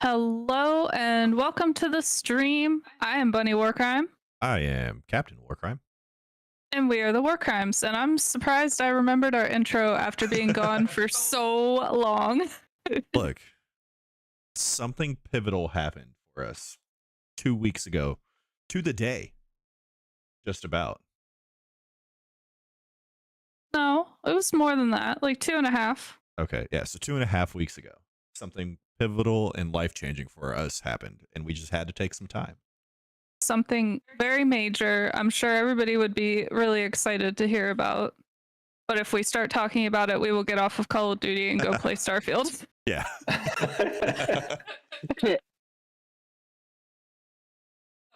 Hello and welcome to the stream. I am Bunny Warcrime, I am Captain Warcrime. and we are the Warcrimes. And I'm surprised I remembered our intro after being gone for so long. Look, something pivotal happened for us 2 weeks ago to the day, just about. No, it was more than that, like 2.5. Okay, yeah, so 2.5 weeks ago, something pivotal and life changing for us happened, and we just had to take some time. Something very major. I'm sure everybody would be really excited to hear about. But if we start talking about it, we will get off of Call of Duty and go play Starfield. Yeah.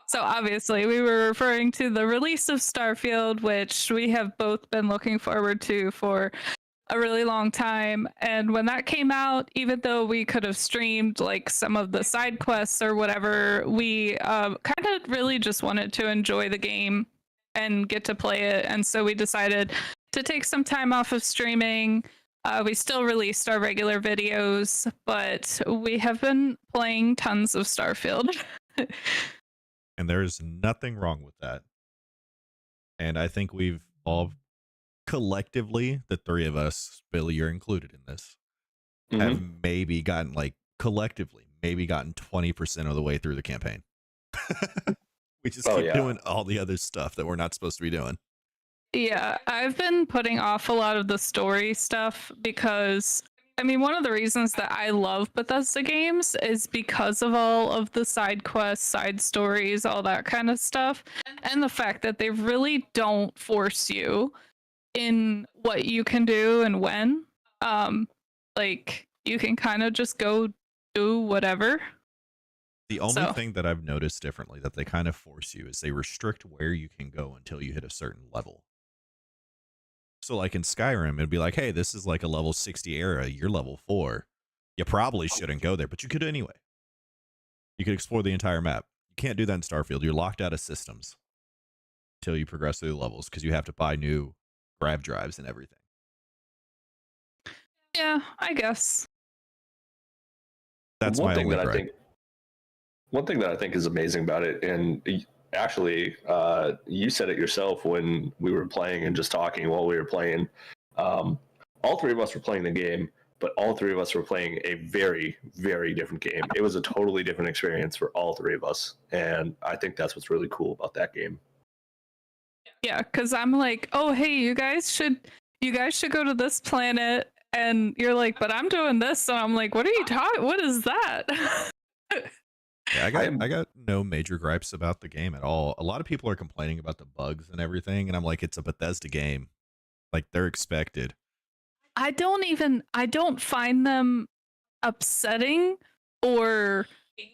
So obviously we were referring to the release of Starfield, which we have both been looking forward to for a really long time. And when that came out, even though we could have streamed like some of the side quests or whatever, we kind of really just wanted to enjoy the game and get to play it. And so we decided to take some time off of streaming. We still released our regular videos, but we have been playing tons of Starfield. And there's nothing wrong with that. And I think we've all collectively, the three of us, Billy, you're included in this, have maybe gotten collectively, maybe gotten 20% of the way through the campaign. We just keep doing all the other stuff that we're not supposed to be doing. Yeah, I've been putting off a lot of the story stuff because, I mean, one of the reasons that I love Bethesda games is because of all of the side quests, side stories, all that kind of stuff, and the fact that they really don't force you in what you can do and when. Like, you can kind of just go do whatever. The only thing that I've noticed differently that they kind of force you is they restrict where you can go until you hit a certain level. So like in Skyrim, it'd be like, hey, this is like a level 60 area. You're level 4. You probably shouldn't go there, but you could anyway. You could explore the entire map. You can't do that in Starfield. You're locked out of systems until you progress through the levels because you have to buy new grav drives and everything. Yeah, I guess. That's my only gripe. One thing that I think is amazing about it, and actually, you said it yourself when we were playing and just talking while we were playing. All three of us were playing the game, but all three of us were playing a very, very different game. It was a totally different experience for all three of us, and I think that's what's really cool about that game. Yeah, because I'm like, oh, hey, you guys should go to this planet, and you're like, but I'm doing this, and I'm like, what are you talking? What is that? Yeah, I got no major gripes about the game at all. A lot of people are complaining about the bugs and everything, and I'm like, it's a Bethesda game. Like, they're expected. I don't find them upsetting or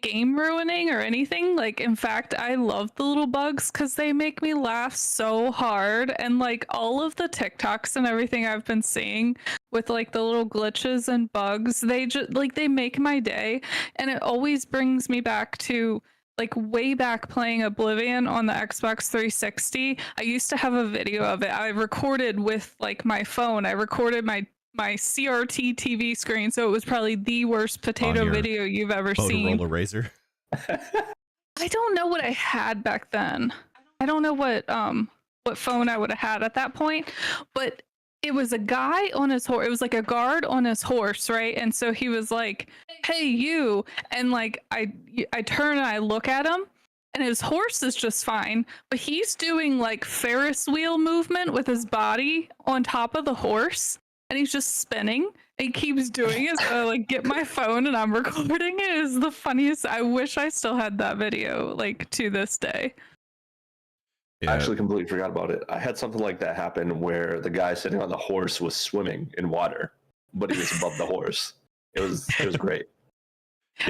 game ruining or anything. Like, in fact, I love the little bugs because they make me laugh so hard. And like all of the TikToks and everything I've been seeing with like the little glitches and bugs, they just like they make my day. And it always brings me back to like way back playing Oblivion on the Xbox 360. I used to have a video of it. I recorded with like my phone. I recorded my CRT TV screen, so it was probably the worst potato video you've ever seen. Motorola Razor. I don't know what I had back then. I don't know what phone I would have had at that point, but it was a guy on his horse. It was like a guard on his horse, right? And so he was like, "Hey, you!" And like I turn and I look at him, and his horse is just fine, but he's doing like Ferris wheel movement with his body on top of the horse. And he's just spinning. And he keeps doing it. So I like get my phone and I'm recording it. It is the funniest. I wish I still had that video like to this day. Yeah. I actually completely forgot about it. I had something like that happen where the guy sitting on the horse was swimming in water, but he was above the horse. It was great.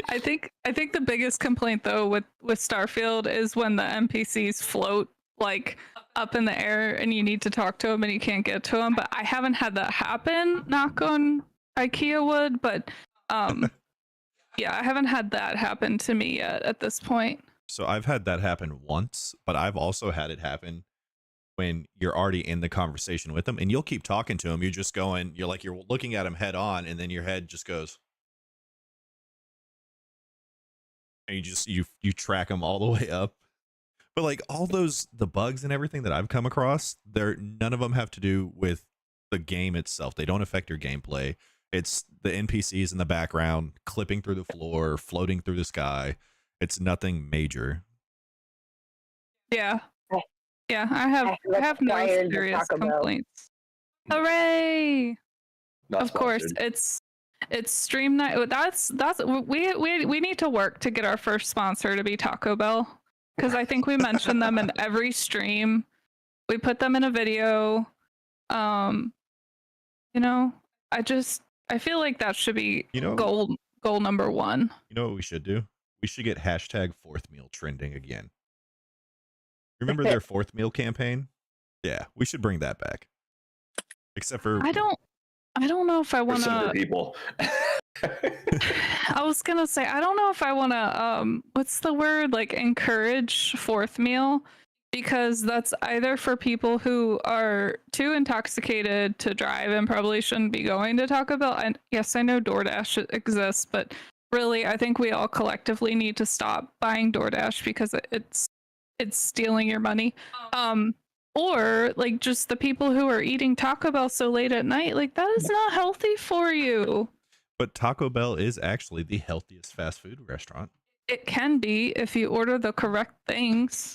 I think the biggest complaint though with Starfield is when the NPCs float like up in the air and you need to talk to them and you can't get to them. But I haven't had that happen, knock on IKEA wood, but yeah, I haven't had that happen to me yet at this point. So I've had that happen once, but I've also had it happen when you're already in the conversation with them and you'll keep talking to them. You're just going, you're looking at them head on, and then your head just goes, and you track them all the way up. But like all the bugs and everything that I've come across, none of them have to do with the game itself. They don't affect your gameplay. It's the NPCs in the background clipping through the floor, floating through the sky. It's nothing major. Yeah. Yeah, I have no serious complaints. Hooray! Not of course, sponsored. it's stream night. We need to work to get our first sponsor to be Taco Bell, because I think we mention them in every stream. We put them in a video. You know, I feel like that should be goal number 1. You know what we should do? We should get hashtag 4th meal trending again. Remember their 4th meal campaign? Yeah, we should bring that back. Except for I don't know if I want to. People. I was gonna say I don't know if I want to. What's the word? Like encourage 4th meal, because that's either for people who are too intoxicated to drive and probably shouldn't be going to Taco Bell. And yes, I know DoorDash exists, but really, I think we all collectively need to stop buying DoorDash because it's stealing your money. Or like just the people who are eating Taco Bell so late at night, like that is not healthy for you. But Taco Bell is actually the healthiest fast food restaurant. It can be if you order the correct things.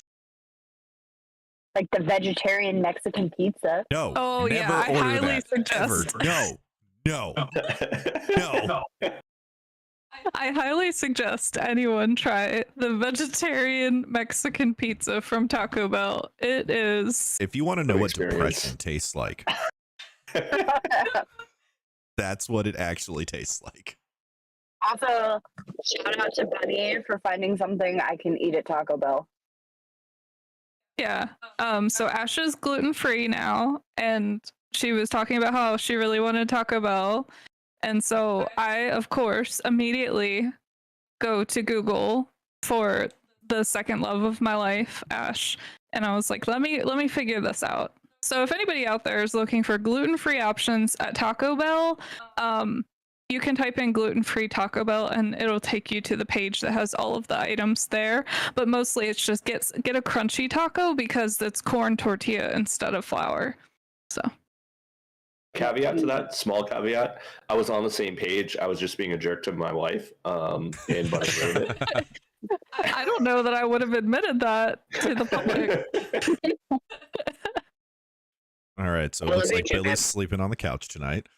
Like the vegetarian Mexican pizza. No. Oh yeah, I highly suggest. Ever. No. I highly suggest anyone try the vegetarian Mexican pizza from Taco Bell. It is. If you want to know what depression tastes like, that's what it actually tastes like. Also, shout out to Bunny for finding something I can eat at Taco Bell. Yeah. So Ash is gluten-free now, and she was talking about how she really wanted Taco Bell. And so I, of course, immediately go to Google for the second love of my life, Ash. And I was like, let me figure this out. So if anybody out there is looking for gluten-free options at Taco Bell, you can type in gluten-free Taco Bell and it'll take you to the page that has all of the items there. But mostly it's just get a crunchy taco because it's corn tortilla instead of flour. So caveat to that, small caveat, I was on the same page. I was just being a jerk to my wife, and Bunny ruined it. I don't know that I would have admitted that to the public. All right, so it looks like Billy's sleeping on the couch tonight.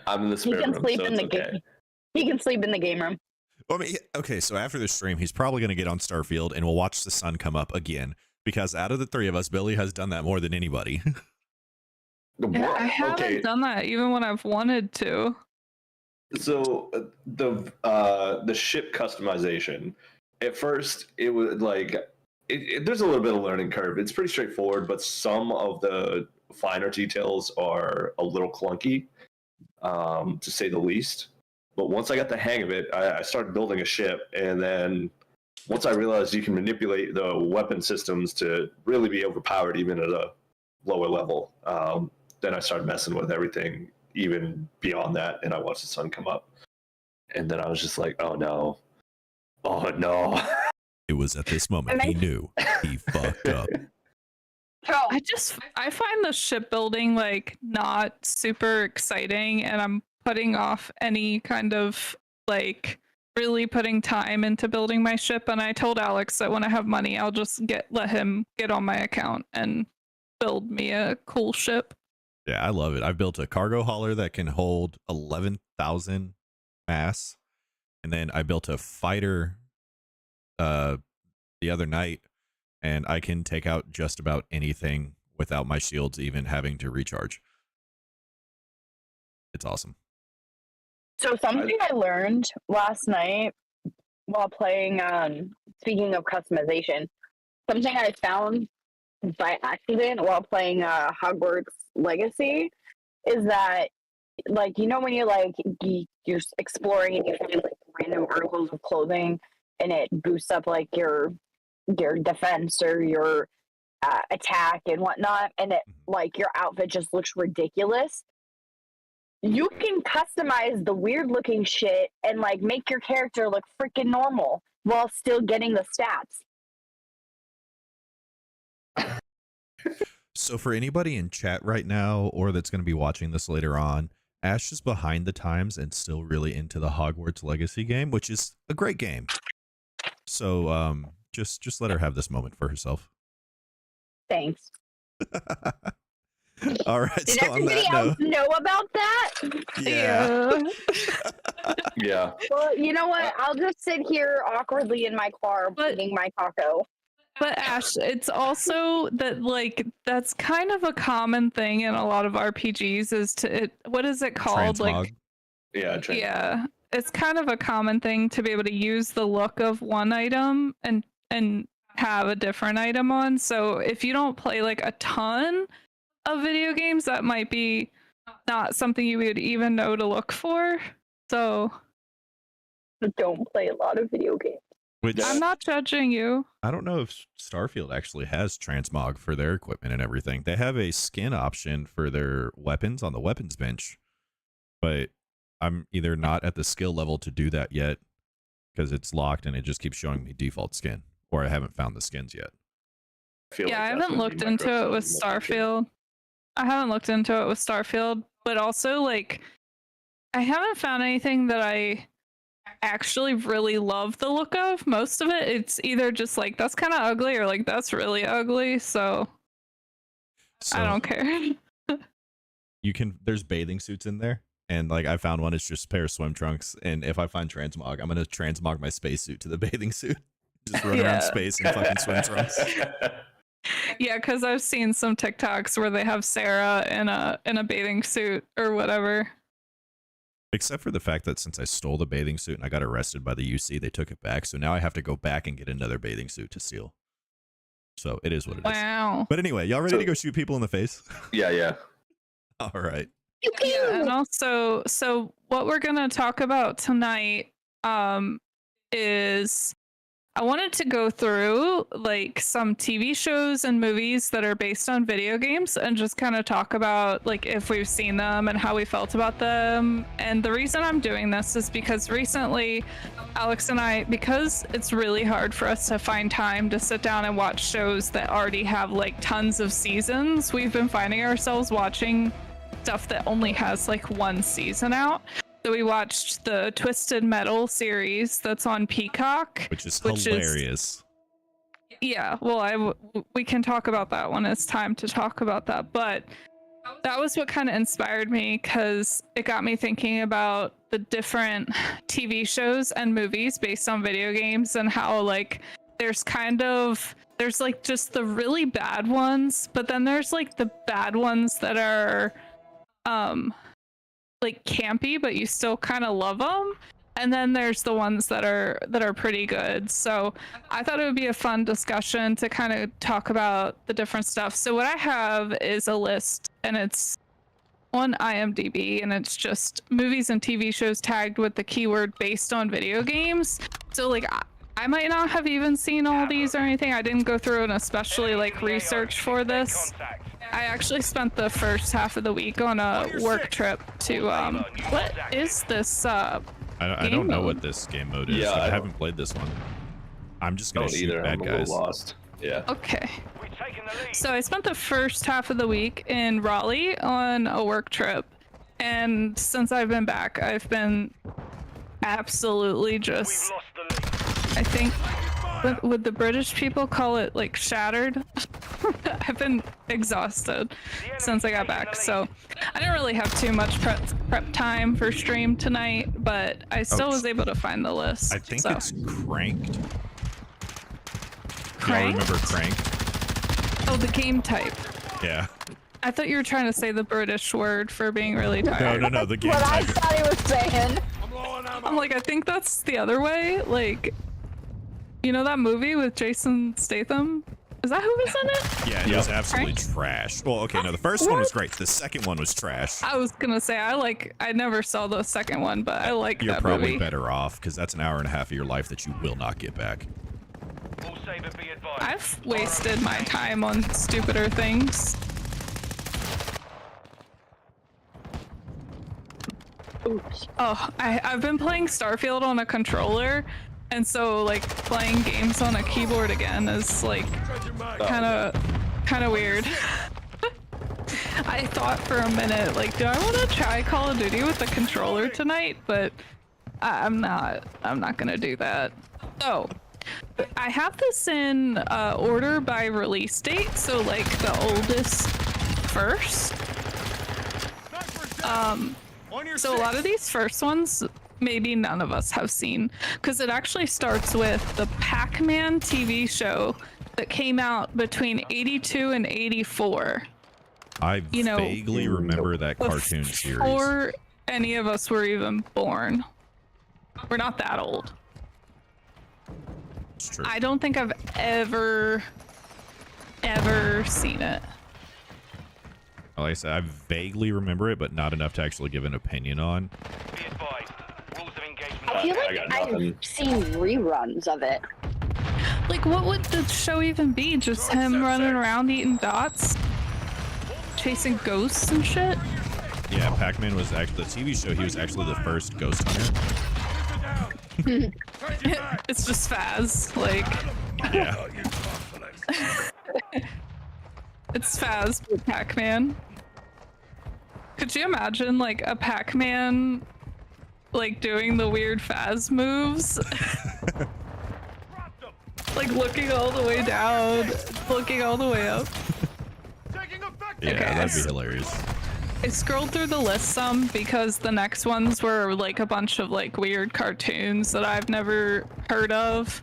I'm in the spare room, so it's okay. He can sleep in the game room. Well, I mean, okay, so after this stream, he's probably going to get on Starfield, and we'll watch the sun come up again, because out of the 3 of us, Billy has done that more than anybody. Yeah, I haven't done that even when I've wanted to. So the ship customization, at first it was like there's a little bit of learning curve. It's pretty straightforward, but some of the finer details are a little clunky, to say the least. But once I got the hang of it, I started building a ship, and then once I realized you can manipulate the weapon systems to really be overpowered even at a lower level, then I started messing with everything even beyond that, and I watched the sun come up. And then I was just like, oh no. It was at this moment he knew he fucked up. I find the shipbuilding like not super exciting, and I'm putting off any kind of like really putting time into building my ship. And I told Alex that when I have money, I'll just let him get on my account and build me a cool ship. Yeah, I love it. I've built a cargo hauler that can hold 11,000 mass, and then I built a fighter the other night, and I can take out just about anything without my shields even having to recharge. It's awesome. So something I learned last night while playing, speaking of customization, something I found by accident while playing Hogwarts Legacy is that, like, you know, when you're like you're exploring and you find like random articles of clothing and it boosts up like your defense or your attack and whatnot, and it like your outfit just looks ridiculous. you can customize the weird looking shit and like make your character look freaking normal while still getting the stats. So for anybody in chat right now or that's going to be watching this later on, Ash is behind the times and still really into the Hogwarts Legacy game, which is a great game. So just let her have this moment for herself. Thanks. All right. Did So on everybody that else note, know about that? yeah. Yeah. Well, you know what? I'll just sit here awkwardly in my car eating my taco. But Ash, it's also that like that's kind of a common thing in a lot of RPGs is to what is it called? Transmog. Like Yeah. It's kind of a common thing to be able to use the look of one item and have a different item on. So if you don't play like a ton of video games, that might be not something you would even know to look for. So I don't play a lot of video games. Which I'm not judging you. I don't know if Starfield actually has transmog for their equipment and everything. They have a skin option for their weapons on the weapons bench, but I'm either not at the skill level to do that yet because it's locked and it just keeps showing me default skin, or I haven't found the skins yet. I haven't looked into it with Starfield. But also like I haven't found anything that I actually really love the look of. Most of it's either just like that's kind of ugly or like that's really ugly, so I don't care. There's bathing suits in there, and like I found one, it's just a pair of swim trunks, and if I find transmog, I'm gonna transmog my spacesuit to the bathing suit. Just run around space in fucking swim trunks. Yeah, because I've seen some TikToks where they have Sarah in a bathing suit or whatever. Except for the fact that since I stole the bathing suit and I got arrested by the UC, they took it back. So now I have to go back and get another bathing suit to steal. So it is what it is. Wow. But anyway, y'all ready to go shoot people in the face? Yeah. All right. Yeah, and also, so what we're gonna talk about tonight is I wanted to go through like some TV shows and movies that are based on video games and just kind of talk about like if we've seen them and how we felt about them. And the reason I'm doing this is because recently Alex and I, because it's really hard for us to find time to sit down and watch shows that already have like tons of seasons, we've been finding ourselves watching stuff that only has like one season out. So we watched the Twisted Metal series that's on Peacock, which is hilarious. We can talk about that when it's time to talk about that. But that was what kind of inspired me because it got me thinking about the different TV shows and movies based on video games and how like there's like just the really bad ones, but then there's like the bad ones that are like campy, but you still kind of love them, and then there's the ones that are pretty good. So I thought it would be a fun discussion to kind of talk about the different stuff. So what I have is a list, and it's on IMDb, and it's just movies and TV shows tagged with the keyword based on video games. So like I might not have even seen all these or anything. I didn't go through and especially like research for this. I actually spent the first half of the week on a work trip to what is this I don't know what this game mode is. I haven't played this one. I'm just gonna shoot bad guys. Lost. Yeah. Okay. So I spent the first half of the week in Raleigh on a work trip, and since I've been back, I've been absolutely just, I think, would the British people call it like shattered? I've been exhausted since I got back, so I didn't really have too much prep time for stream tonight, but I still was able to find the list. I think it's Cranked. Cranked? Y'all remember Cranked? Oh, the game type. Yeah. I thought you were trying to say the British word for being really tired. No, the game What I type. thought he was saying. I'm like, I think that's the other way. Like, you know that movie with Jason Statham? Is that who was in it? Yeah, it was absolutely trash. Well, okay, no, the first one was great. The second one was trash. I was gonna say I never saw the second one, but I like that movie. You're probably better off because that's an hour and a half of your life that you will not get back. I've wasted my time on stupider things. Oops. Oh, I've been playing Starfield on a controller, and so like playing games on a keyboard again is like kind of weird. I thought for a minute, like, do I want to try Call of Duty with the controller tonight? But I'm not gonna do that. So I have this in order by release date, so like the oldest first. So a lot of these first ones, maybe none of us have seen, because it actually starts with the Pac-Man TV show that came out between 82 and 84. I vaguely remember that cartoon series. Before any of us were even born. We're not that old. It's true. I don't think I've ever seen it. Like I said, I vaguely remember it, but not enough to actually give an opinion on. Be advised. Rules of engagement. I feel I like got nothing. I've seen reruns of it. Like, what would the show even be? Just him running around eating dots? Chasing ghosts and shit? Yeah, Pac-Man was actually the TV show. He was actually the first ghost hunter. It's just Faz, like, Yeah. it's Faz with Pac-Man. Could you imagine like a Pac-Man like doing the weird Faz moves? Like looking all the way down, looking all the way up. Yeah, Okay, that'd be hilarious. I scrolled through the list some because the next ones were like a bunch of like weird cartoons that I've never heard of.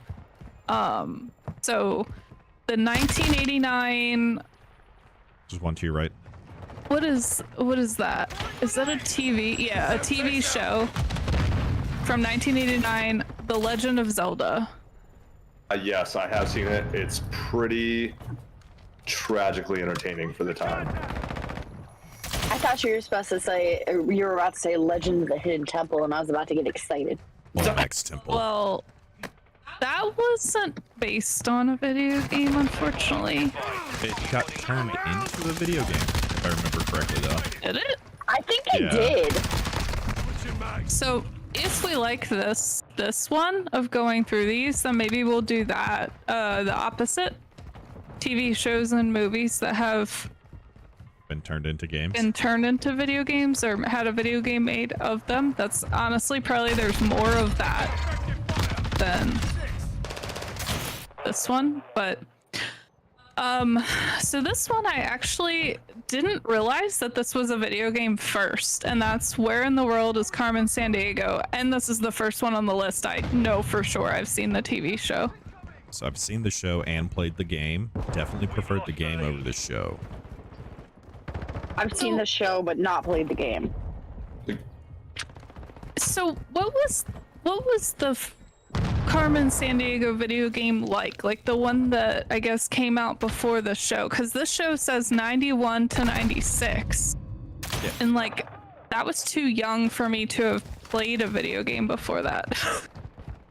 So the 1989. Just one to your right. What is that? Is that a TV? Yeah, a TV show from 1989, The Legend of Zelda. Yes, I have seen it. It's pretty tragically entertaining for the time. I thought you were about to say Legend of the Hidden Temple, and I was about to get excited. Well, X Temple. Well, that wasn't based on a video game, unfortunately. It got turned into a video game, if I remember correctly, though. Did it? I think it Yeah. did. So if we like this one of going through these, then maybe we'll do that. The opposite. TV shows and movies that have Been turned into games. been turned into video games or had a video game made of them. That's honestly probably there's more of that than this one, but so this one I actually didn't realize that this was a video game first, and that's Where in the World is Carmen Sandiego, and this is the first one on the list. I know for sure I've seen the TV show. So I've seen the show and played the game. Definitely preferred the game over the show. I've seen the show, but not played the game. So what was the Carmen Sandiego video game like the one that I guess came out before the show? Because this show says 91 to 96. Yeah. And like that was too young for me to have played a video game before that.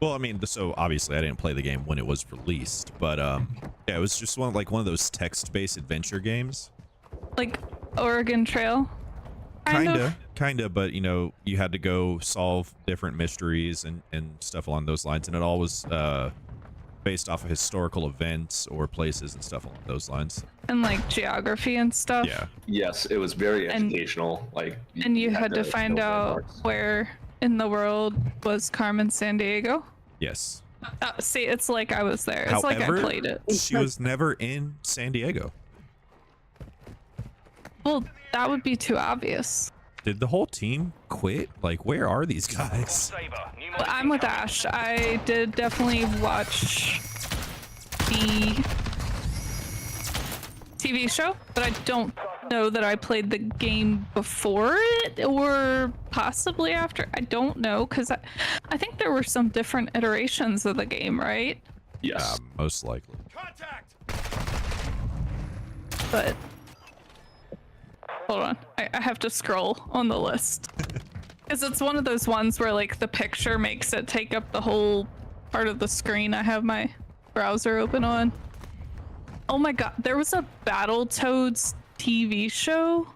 Well, I mean, so obviously I didn't play the game when it was released, but yeah, it was just one of those text-based adventure games. Like Oregon Trail. Kinda, but you know, you had to go solve different mysteries and stuff along those lines, and it all was based off of historical events or places and stuff along those lines. And like geography and stuff. Yeah. Yes, it was very educational. And you had to find out where in the world was Carmen Sandiego. Yes. See, it's like I was there. It's like I played it. She was never in San Diego. Well, that would be too obvious. Did the whole team quit? Like, where are these guys? Well, I'm with Ash. I did definitely watch the TV show, but I don't know that I played the game before it or possibly after. I don't know, because I think there were some different iterations of the game, right? Yes. Most likely. But hold on, I have to scroll on the list. Because it's one of those ones where like the picture makes it take up the whole part of the screen I have my browser open on. Oh my god, there was a Battletoads TV show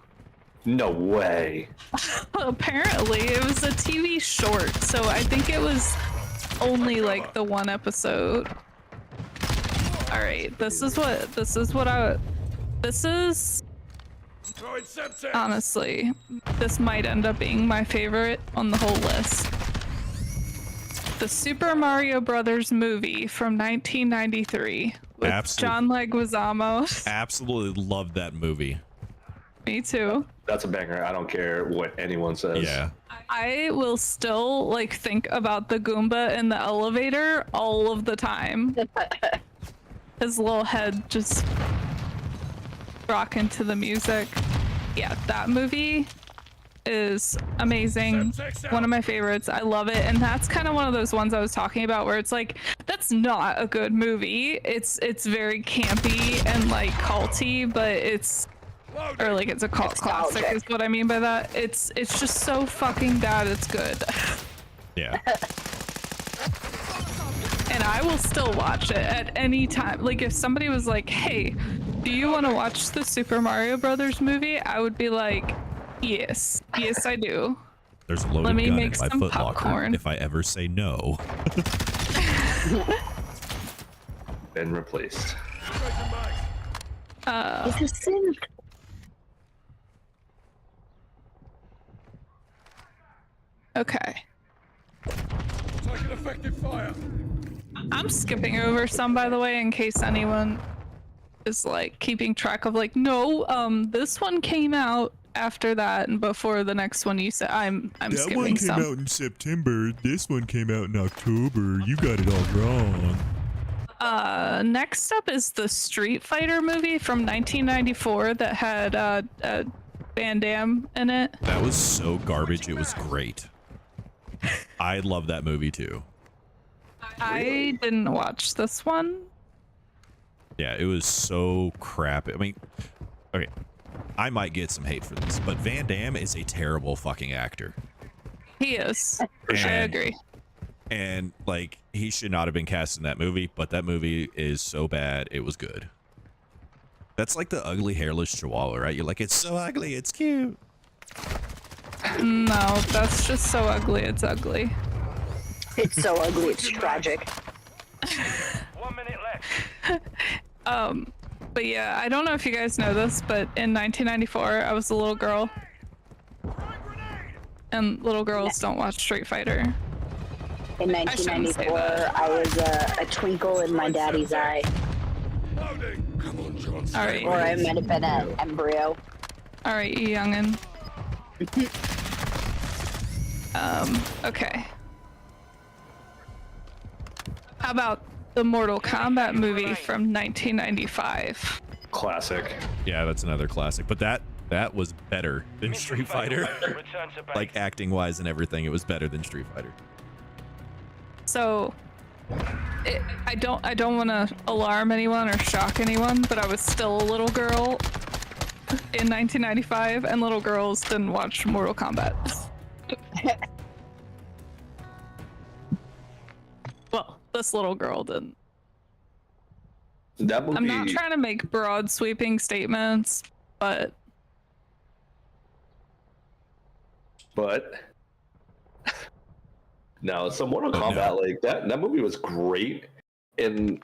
No way. Apparently, it was a TV short, so I think it was only like the one episode. All right, this is honestly, this might end up being my favorite on the whole list. The Super Mario Brothers movie from 1993 with John Leguizamo. Absolutely loved that movie. Me too. That's a banger. I don't care what anyone says. Yeah. I will still like think about the Goomba in the elevator all of the time. His little head just rocking to the music. Yeah, that movie is amazing. One of my favorites. I love it. And that's kind of one of those ones I was talking about where it's like, that's not a good movie. It's very campy and like culty, but it's a cult classic is what I mean by that. It's just so fucking bad it's good. Yeah. And I will still watch it at any time. Like if somebody was like, hey, do you want to watch the Super Mario Brothers movie? I would be like, yes I do. There's a loaded Let me gun make in my some foot popcorn. locker if I ever say no. Been replaced. It's a sin. Okay. Taking effective fire. I'm skipping over some, by the way, in case anyone is like keeping track of like, no, this one came out after that and before the next one you said. I'm skipping some. out in September. This one came out in October. You got it all wrong. Next up is the Street Fighter movie from 1994 that had Van Damme in it. That was so garbage. It was great. I love that movie too. I didn't watch this one. Yeah, it was so crap. I mean, okay, I might get some hate for this, but Van Damme is a terrible fucking actor. He is. I agree. And like, he should not have been cast in that movie, but that movie is so bad, it was good. That's like the ugly hairless chihuahua, right? You're like, it's so ugly, it's cute. No, that's just so ugly, it's ugly. It's so ugly, it's tragic. 1 minute left. But yeah, I don't know if you guys know this, but in 1994, I was a little girl. And little girls don't watch Street Fighter. In 1994, I was a twinkle in my daddy's eye. Alright. Or I might have been an embryo. Alright, you youngin'. Okay. How about the Mortal Kombat movie from 1995? Classic. Yeah, that's another classic. But that was better than Street Fighter. Return to base. Like acting wise and everything, it was better than Street Fighter. So, I don't want to alarm anyone or shock anyone, but I was still a little girl in 1995, and little girls didn't watch Mortal Kombat. Well, this little girl didn't. That movie. I'm not trying to make broad sweeping statements, but no, so Mortal Kombat, like that movie was great in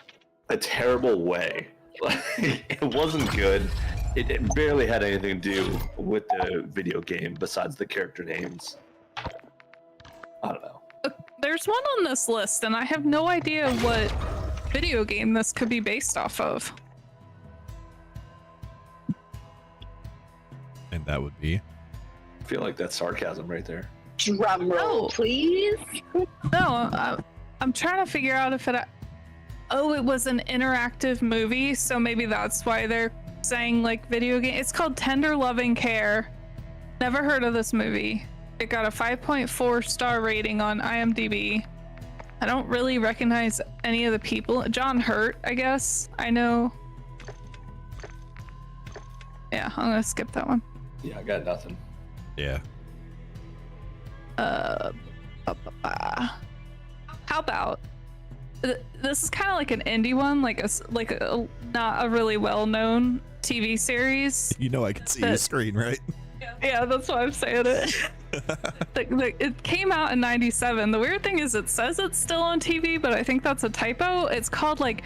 a terrible way. Like, it wasn't good. It barely had anything to do with the video game besides the character names. I don't know. there's one on this list, and I have no idea what video game this could be based off of. And that would be? I feel like that's sarcasm right there. Drum roll, No. please. No, I'm trying to figure out if it. Oh, it was an interactive movie, so maybe that's why they're saying like video game. It's called Tender Loving Care. Never heard of this movie. It got a 5.4 star rating on IMDb. I don't really recognize any of the people. John Hurt, I guess. I know. Yeah, I'm gonna skip that one. Yeah, I got nothing. Yeah. How about this is kind of like an indie one, like a not a really well-known TV series. You know I can see your But- screen, right? Yeah, that's why I'm saying it. It came out in 97. The weird thing is it says it's still on TV, but I think that's a typo. It's called like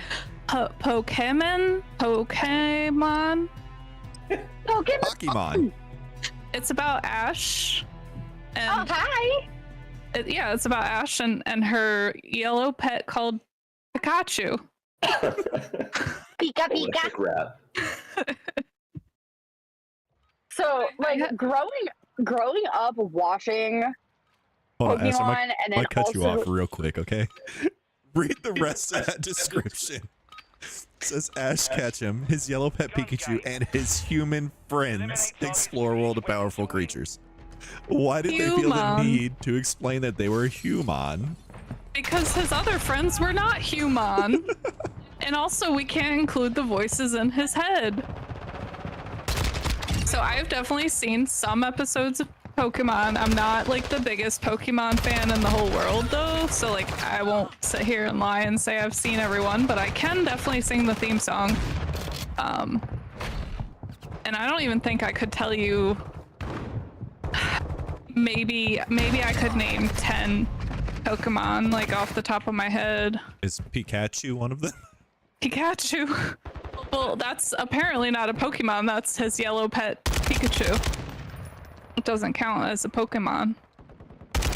Pokemon. Pokemon. It's about Ash. And hi. yeah, it's about Ash and her yellow pet called Pikachu. Pika Pika. Prolific rat. So, like, growing up watching Hold on, Ash, Pokemon, I and then might cut also you off real quick, okay? Read the rest of that description. It says Ash Ketchum, his yellow pet Pikachu, and his human friends explore a world of powerful creatures. Why did they feel the need to explain that they were human? Because his other friends were not human. And also, we can't include the voices in his head. So I've definitely seen some episodes of Pokemon. I'm not like the biggest Pokemon fan in the whole world though, so like I won't sit here and lie and say I've seen everyone, but I can definitely sing the theme song. And I don't even think I could tell you. Maybe I could name 10 Pokemon like off the top of my head. Is Pikachu one of them? Pikachu. Well, that's apparently not a Pokemon. That's his yellow pet Pikachu. It doesn't count as a Pokemon.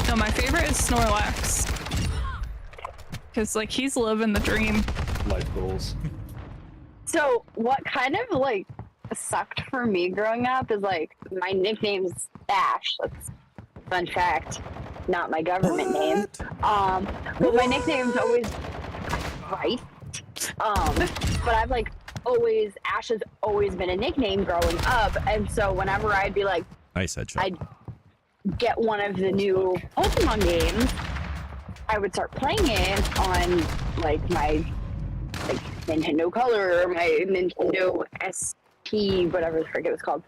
No, my favorite is Snorlax. Because, like, he's living the dream. Life goals. So what kind of like sucked for me growing up is like my nickname's Ash. That's fun fact, not my government name. But my nickname's always right. But I've like always Ash has always been a nickname growing up, and so whenever I'd be like, Nice headshot. I'd get one of the new Pokemon games, I would start playing it on like my like Nintendo Color or my Nintendo SP, whatever the frick it was called.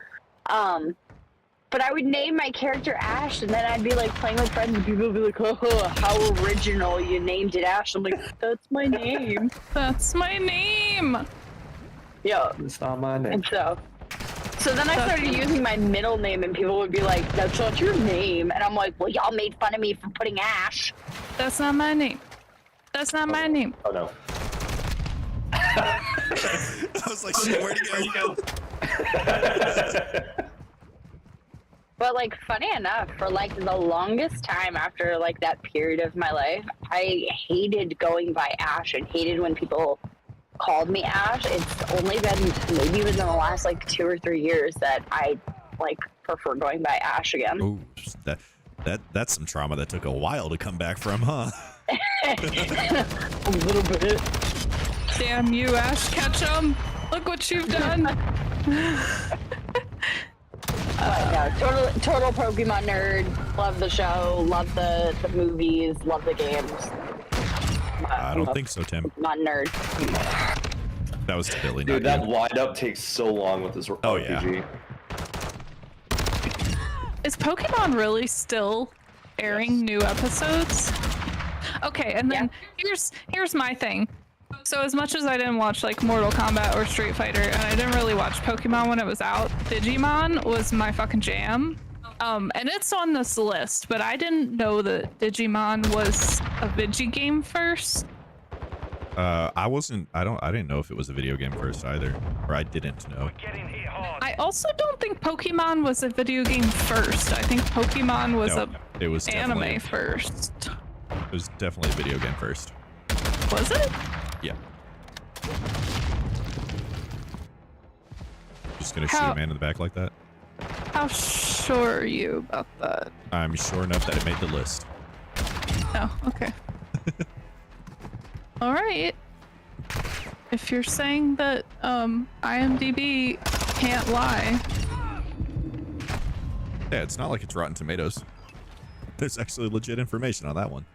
But I would name my character Ash, and then I'd be like playing with friends, and people would be like, "Oh, how original! You named it Ash." I'm like, "That's my name." That's my name. Yeah. It's not my name. And so then I started using my middle name, and people would be like, "That's not your name," and I'm like, "Well, y'all made fun of me for putting Ash." That's not my name. That's not my name. Oh no. I was like, shit, where'd he go? But like, funny enough, for like the longest time after like that period of my life, I hated going by Ash and hated when people called me Ash. It's only been maybe within the last like 2 or 3 years that I like prefer going by Ash again. Ooh, that's some trauma that took a while to come back from, huh? A little bit. Damn you, Ash Ketchum. Look what you've done. No, total Pokemon nerd. Love the show. Love the movies. Love the games. I don't think so, Tim. Not nerd. That was Billy. Dude, not that you. wind up takes so long with this RPG. Oh, yeah. Is Pokemon really still airing new episodes? Okay, and then here's my thing. So as much as I didn't watch like Mortal Kombat or Street Fighter, and I didn't really watch Pokemon when it was out, Digimon was my fucking jam. And it's on this list, but I didn't know that Digimon was a Vigi game first. I didn't know if it was a video game first either, or I didn't know. Getting hit hard. I also don't think Pokemon was a video game first. I think Pokemon was It was definitely anime first. It was definitely a video game first. Was it? Yeah. Just gonna shoot a man in the back like that? How sure are you about that? I'm sure enough that it made the list. Oh, okay. All right. If you're saying that IMDb can't lie. Yeah, it's not like it's Rotten Tomatoes. There's actually legit information on that one.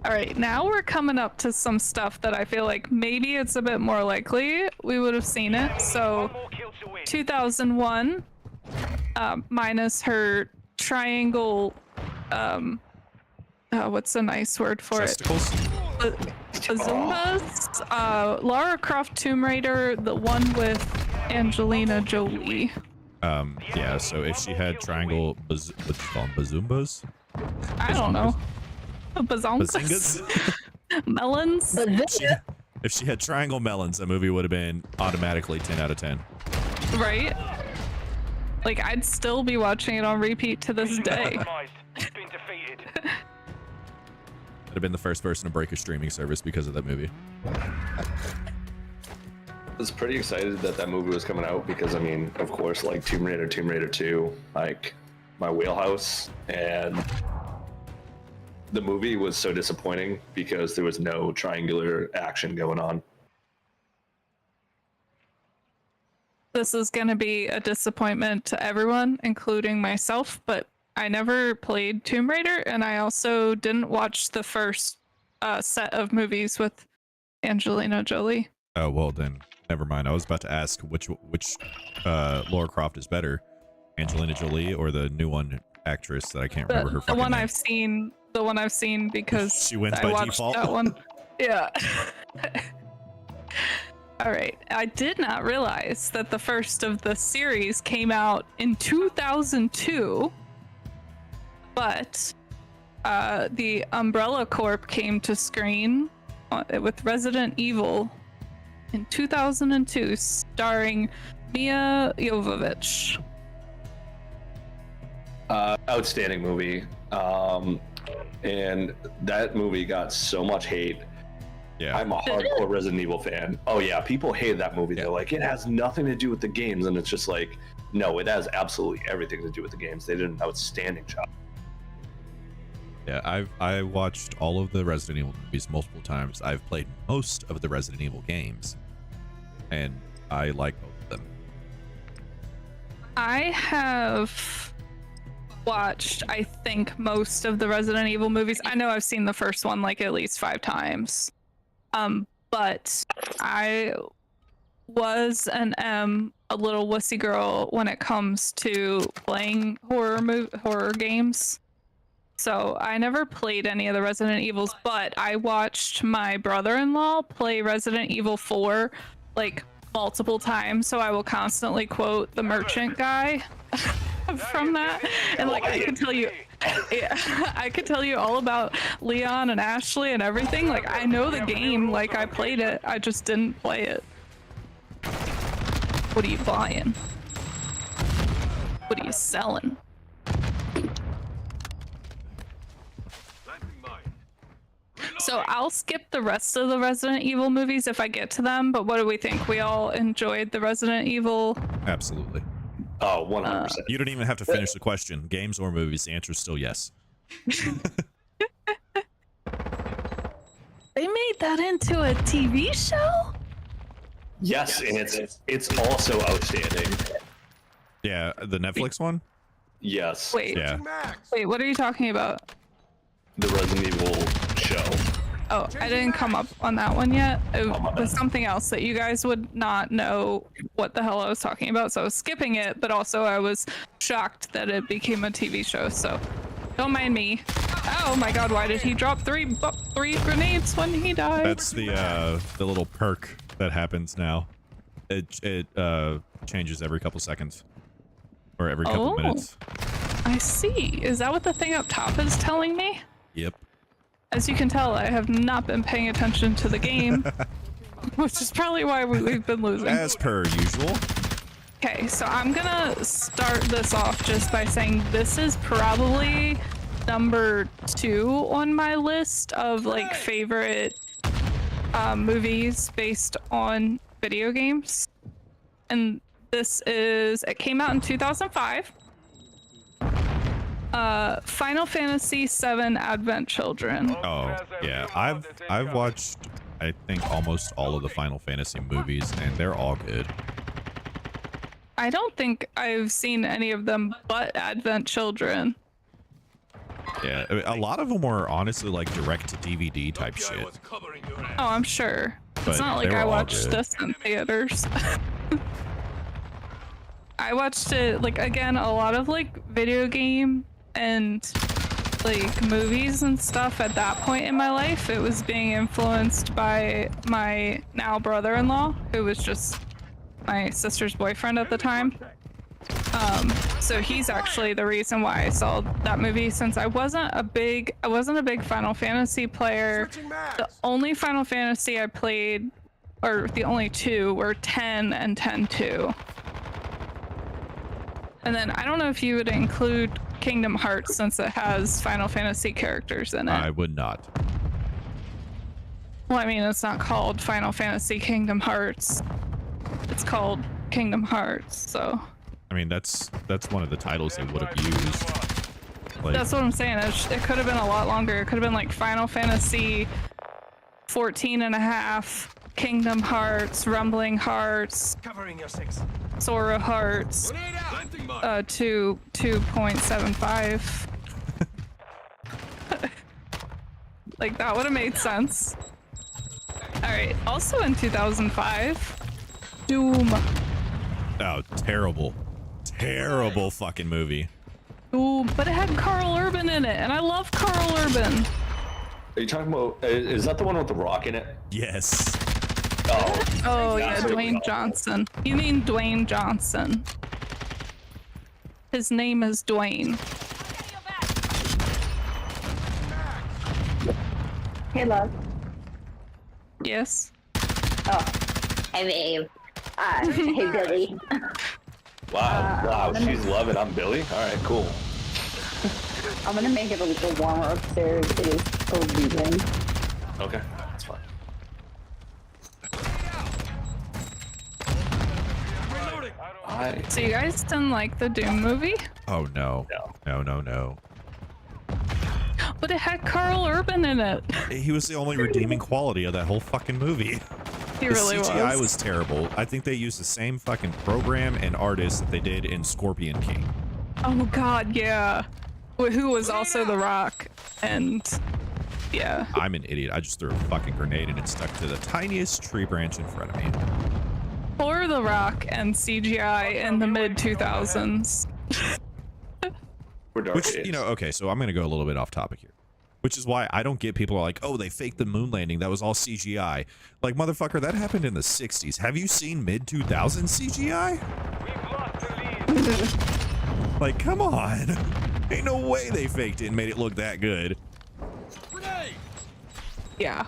All right, now we're coming up to some stuff that I feel like maybe it's a bit more likely we would have seen it. So 2001, minus her triangle, what's a nice word for Testicles? it? Zumbas. Lara Croft Tomb Raider, the one with Angelina Jolie. Yeah, so if she had triangle, what do you call them, bazumbas? I don't know. Bazongas. Bazingas? Melons. If she had triangle melons, that movie would have been automatically 10 out of 10. Right? Like, I'd still be watching it on repeat to this day. Been defeated. I'd have been the first person to break a streaming service because of that movie. I was pretty excited that that movie was coming out because, I mean, of course, like Tomb Raider 2, like my wheelhouse, and the movie was so disappointing because there was no triangular action going on. This is going to be a disappointment to everyone, including myself, but I never played Tomb Raider, and I also didn't watch the first set of movies with Angelina Jolie. Oh, well then, never mind. I was about to ask which Lara Croft is better, Angelina Jolie or the new one actress that I can't remember her fucking name. The one I've seen because she wins I by watched default. that one. Yeah. All right. I did not realize that the first of the series came out in 2002, but the Umbrella Corp came to screen with Resident Evil in 2002, starring Mia Jovovich. Outstanding movie. And that movie got so much hate. Yeah. I'm a hardcore Resident Evil fan. Oh yeah, people hate that movie. They're like, it has nothing to do with the games, and it's just like, no, it has absolutely everything to do with the games. They did an outstanding job. Yeah, I watched all of the Resident Evil movies multiple times. I've played most of the Resident Evil games, and I like both of them. I have watched, I think, most of the Resident Evil movies. I know I've seen the first one like at least 5 times. But I was and am a little wussy girl when it comes to playing horror games. So I never played any of the Resident Evils, but I watched my brother-in-law play Resident Evil 4 like multiple times, so I will constantly quote the merchant guy from that, and like I could tell you, I could tell you all about Leon and Ashley and everything. Like I know the game, like I played it, I just didn't play it. What are you buying? What are you selling? So I'll skip the rest of the Resident Evil movies if I get to them, but what do we think? We all enjoyed the Resident Evil? Absolutely. Oh, 100%. You don't even have to finish the question. Games or movies? The answer is still yes. They made that into a TV show? Yes, and it's also outstanding. Yeah, the Netflix one? Yes. Wait, Yeah. wait, what are you talking about? The Resident Evil show. Oh, I didn't come up on that one yet. It was something else that you guys would not know what the hell I was talking about, so I was skipping it, but also I was shocked that it became a TV show, so don't mind me. Oh my god, why did he drop three grenades when he died? That's the little perk that happens now. It changes every couple seconds. Or every couple minutes. I see. Is that what the thing up top is telling me? Yep. As you can tell, I have not been paying attention to the game, which is probably why we've been losing. As per usual. Okay, so I'm gonna start this off just by saying this is probably number 2 on my list of like favorite movies based on video games. And it came out in 2005. Final Fantasy VII Advent Children. Oh, yeah. I've watched, I think, almost all of the Final Fantasy movies, and they're all good. I don't think I've seen any of them but Advent Children. Yeah, a lot of them were honestly like direct to DVD type shit. Oh, I'm sure. But it's not like they were I all watched good. this in theaters. I watched it, like, again, a lot of like video game and like movies and stuff at that point in my life. It was being influenced by my now brother-in-law, who was just my sister's boyfriend at the time. So he's actually the reason why I saw that movie, since I wasn't a big Final Fantasy player. The only Final Fantasy I played, or the only two, were 10 and 10-2. And then I don't know if you would include Kingdom Hearts since it has Final Fantasy characters in it. I would not. Well, I mean, it's not called Final Fantasy Kingdom Hearts. It's called Kingdom Hearts, so. I mean, that's one of the titles they would have used. Like, That's what I'm saying. It could have been a lot longer. It could have been like Final Fantasy 14 and a half, Kingdom Hearts, Rumbling Hearts, Covering your six. Sora Hearts, 2.75. Like, that would have made sense. All right. Also in 2005, Doom. oh, terrible fucking movie. Doom, but it had Carl Urban in it, and I love Carl Urban. Are you talking about? Is that the one with the rock in it? Yes. Oh yeah, Absolutely Dwayne awful. Johnson. You mean Dwayne Johnson? His name is Dwayne. Hey, love. Yes. Oh, hey, babe. Hey, Billy. Wow, she's loving. I'm Billy. All right, cool. I'm gonna make it a little warmer upstairs. It is freezing. Okay, that's fine. So you guys didn't like the Doom movie? Oh no. No. No. But it had Carl Urban in it. He was the only redeeming quality of that whole fucking movie. He The really CGI was. was terrible. I think they used the same fucking program and artist that they did in Scorpion King. Oh god, yeah. Who was also The Rock, and yeah. I'm an idiot. I just threw a fucking grenade and it stuck to the tiniest tree branch in front of me. For The Rock and CGI in the mid 2000s. We're dark Which, days. you know, okay, so I'm going to go a little bit off topic here. Which is why I don't get people are like, oh, they faked the moon landing. That was all CGI. Like, motherfucker, that happened in the 60s. Have you seen mid-2000s CGI? We've lost the lead. Like, come on. Ain't no way they faked it and made it look that good. Yeah.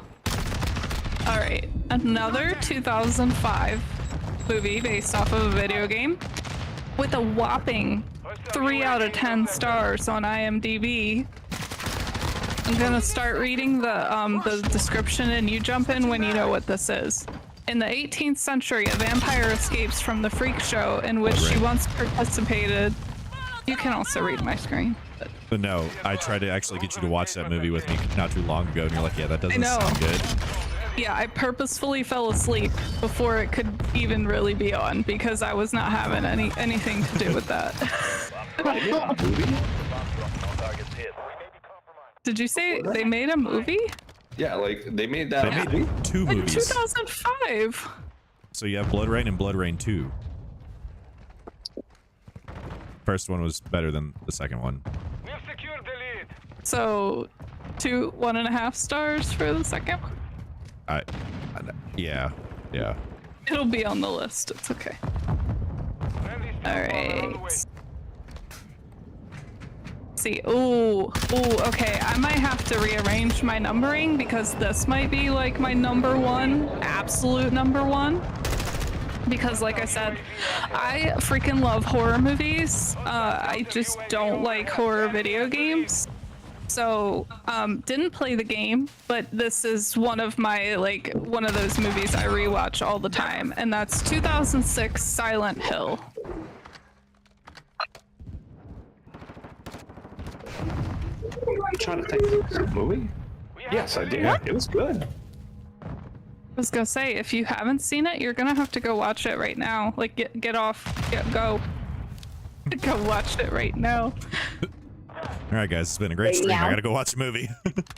All right, another 2005 movie based off of a video game with a whopping 3 out of 10 stars on IMDb. I'm gonna start reading the description and you jump in when you know what this is. In the 18th century, a vampire escapes from the freak show in which she once participated. You can also read my screen. But no, I tried to actually get you to watch that movie with me not too long ago, and you're like, yeah, that doesn't know. sound good. Yeah, I purposefully fell asleep before it could even really be on because I was not having anything to do with that. Did you say they made a movie? Yeah, like they made that. They made two In movies. 2005. So you have Blood Rain and Blood Rain 2. First one was better than the second one. We've secured the lead. So 1.5 stars for the second one. Yeah. It'll be on the list. It's okay. Friendly All on the way. right. See. Ooh. Okay. I might have to rearrange my numbering because this might be like my number one, absolute number one. Because like I said, I freaking love horror movies. I just don't like horror video games. So, didn't play the game, but this is one of my, one of those movies I rewatch all the time, and that's 2006 Silent Hill. I'm trying to think. Is it a movie? Yes, I did. What? It was good. I was gonna say, if you haven't seen it, you're gonna have to go watch it right now. Like, go. Go watch it right now. All right, guys, it's been a great stream. I gotta go watch a movie.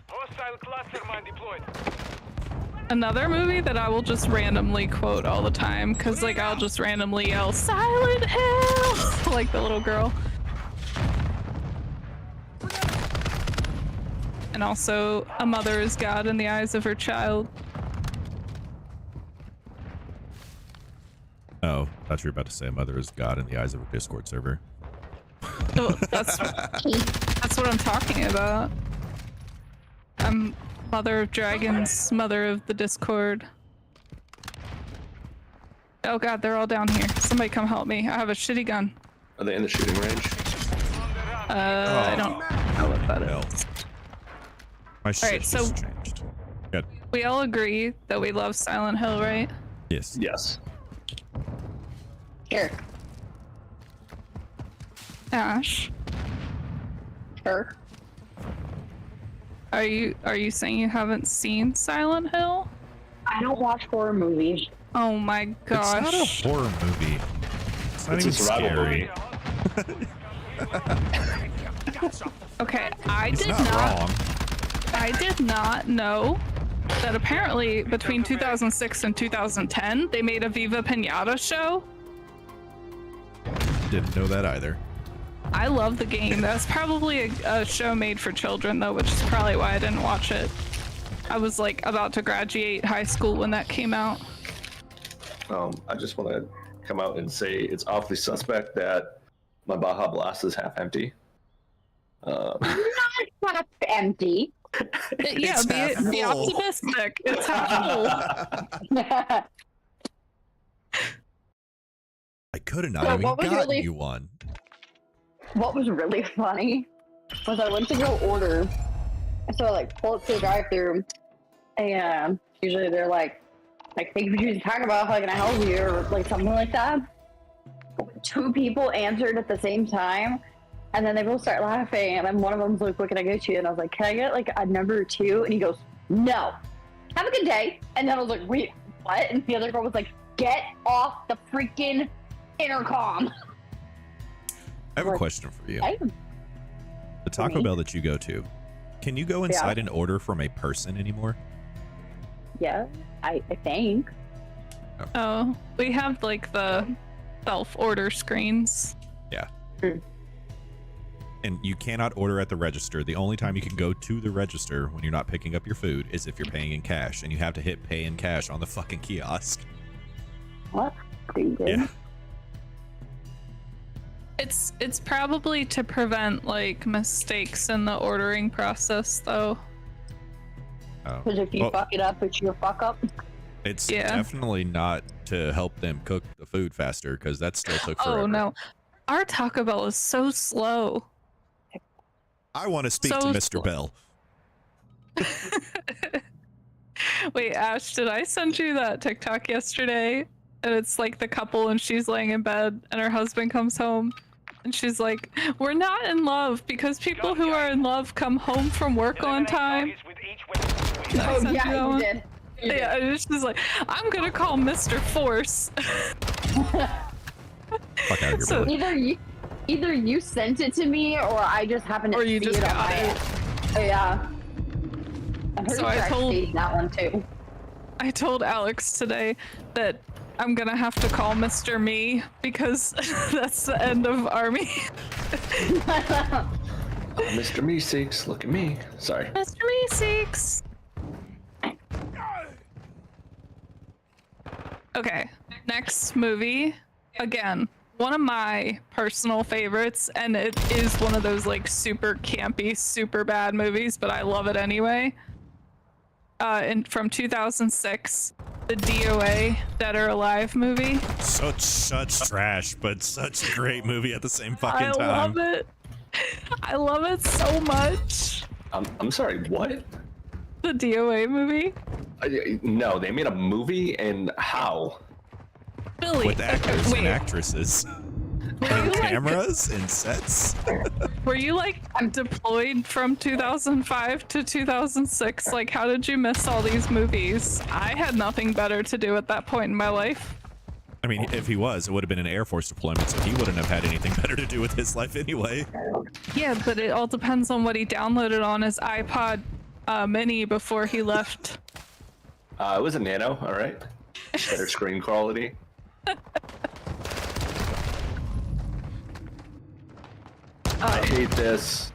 Hostile cluster mine deployed. Another movie that I will just randomly quote all the time, because, like, I'll just randomly yell, Silent Hill! Like the little girl. And also, a mother is God in the eyes of her child. Oh, I thought you were about to say mother is God in the eyes of a Discord server. Oh, that's what I'm talking about. I'm mother of dragons, mother of the Discord. Oh god, they're all down here. Somebody come help me. I have a shitty gun. Are they in the shooting range? I don't know what that Hell. is. My shit Alright, so- just changed. Good. We all agree that we love Silent Hill, right? Yes. Yes. Sure. Ash, Sure. are you saying you haven't seen Silent Hill? I don't watch horror movies. Oh my gosh. It's not a horror movie. It's not It's even a survival scary. Okay, I It's did not not wrong. I did not know that apparently between 2006 and 2010 they made a Viva Pinata show. Didn't know that either. I love the game. That's probably a show made for children though, which is probably why I didn't watch it. I was like about to graduate high school when that came out. I just want to come out and say it's awfully suspect that my Baja Blast is half empty. It's not empty. Yeah, be optimistic. It's half full. I could have not So even what was gotten really- you one. What was really funny was I went to go order. So I like pull up to the drive-thru, and usually they're like, thank you for choosing Taco Bell, how can I help you, or like something like that. Two people answered at the same time, and then they both start laughing, and then one of them's like, what can I get you? And I was like, can I get like a number 2? And he goes, no. Have a good day. And then I was like, wait, what? And the other girl was like, get off the freaking intercom. I have a Like, question for you. I, The Taco me? Bell that you go to, can you go inside and order from a person anymore? yeah, I think. Oh, we have like the self-order screens. Yeah. Hmm. And you cannot order at the register. The only time you can go to the register when you're not picking up your food is if you're paying in cash, and you have to hit pay in cash on the fucking kiosk. What? Stupid. Yeah. It's probably to prevent like mistakes in the ordering process though. Oh. Because if you Well, fuck it up, it's your fuck up. it's Yeah. definitely not to help them cook the food faster, because that still took forever. Oh no. Our Taco Bell is so slow. I want to speak So to Mr. slow. Bell. Wait, Ash, did I send you that TikTok yesterday? And it's like the couple and she's laying in bed and her husband comes home and she's like, we're not in love because people who are in love come home from work on time. Did I Oh, send you that yeah, you one? did. You did. Yeah, and it's just like, I'm gonna call Mr. Force. Fuck out of here, So- Billy. Either you sent it to me or I just happened to Or you see just it on got my it. Oh, yeah. I'm pretty So sure I I told- saved that one too. I told Alex today that I'm gonna have to call Mr. Me because that's the end of Army. Mr. Meeseeks, look at me. Sorry. Mr. Meeseeks. Okay, next movie. Again, one of my personal favorites, and it is one of those like super campy, super bad movies, but I love it anyway. And from 2006, the DOA, Dead or Alive movie. Such trash, but such a great movie at the same fucking I time. love it. I love it so much. I'm sorry, what? The DOA movie. No, they made a movie, and how? Billy. With actors wait, and actresses. were And you, like, cameras and sets. were you like deployed from 2005 to 2006? Like, how did you miss all these movies? I had nothing better to do at that point in my life. I mean, if he was, it would have been an Air Force deployment, so he wouldn't have had anything better to do with his life anyway. Yeah, but it all depends on what he downloaded on his iPod mini before he left. It was a Nano, all right. Better screen quality. I hate this.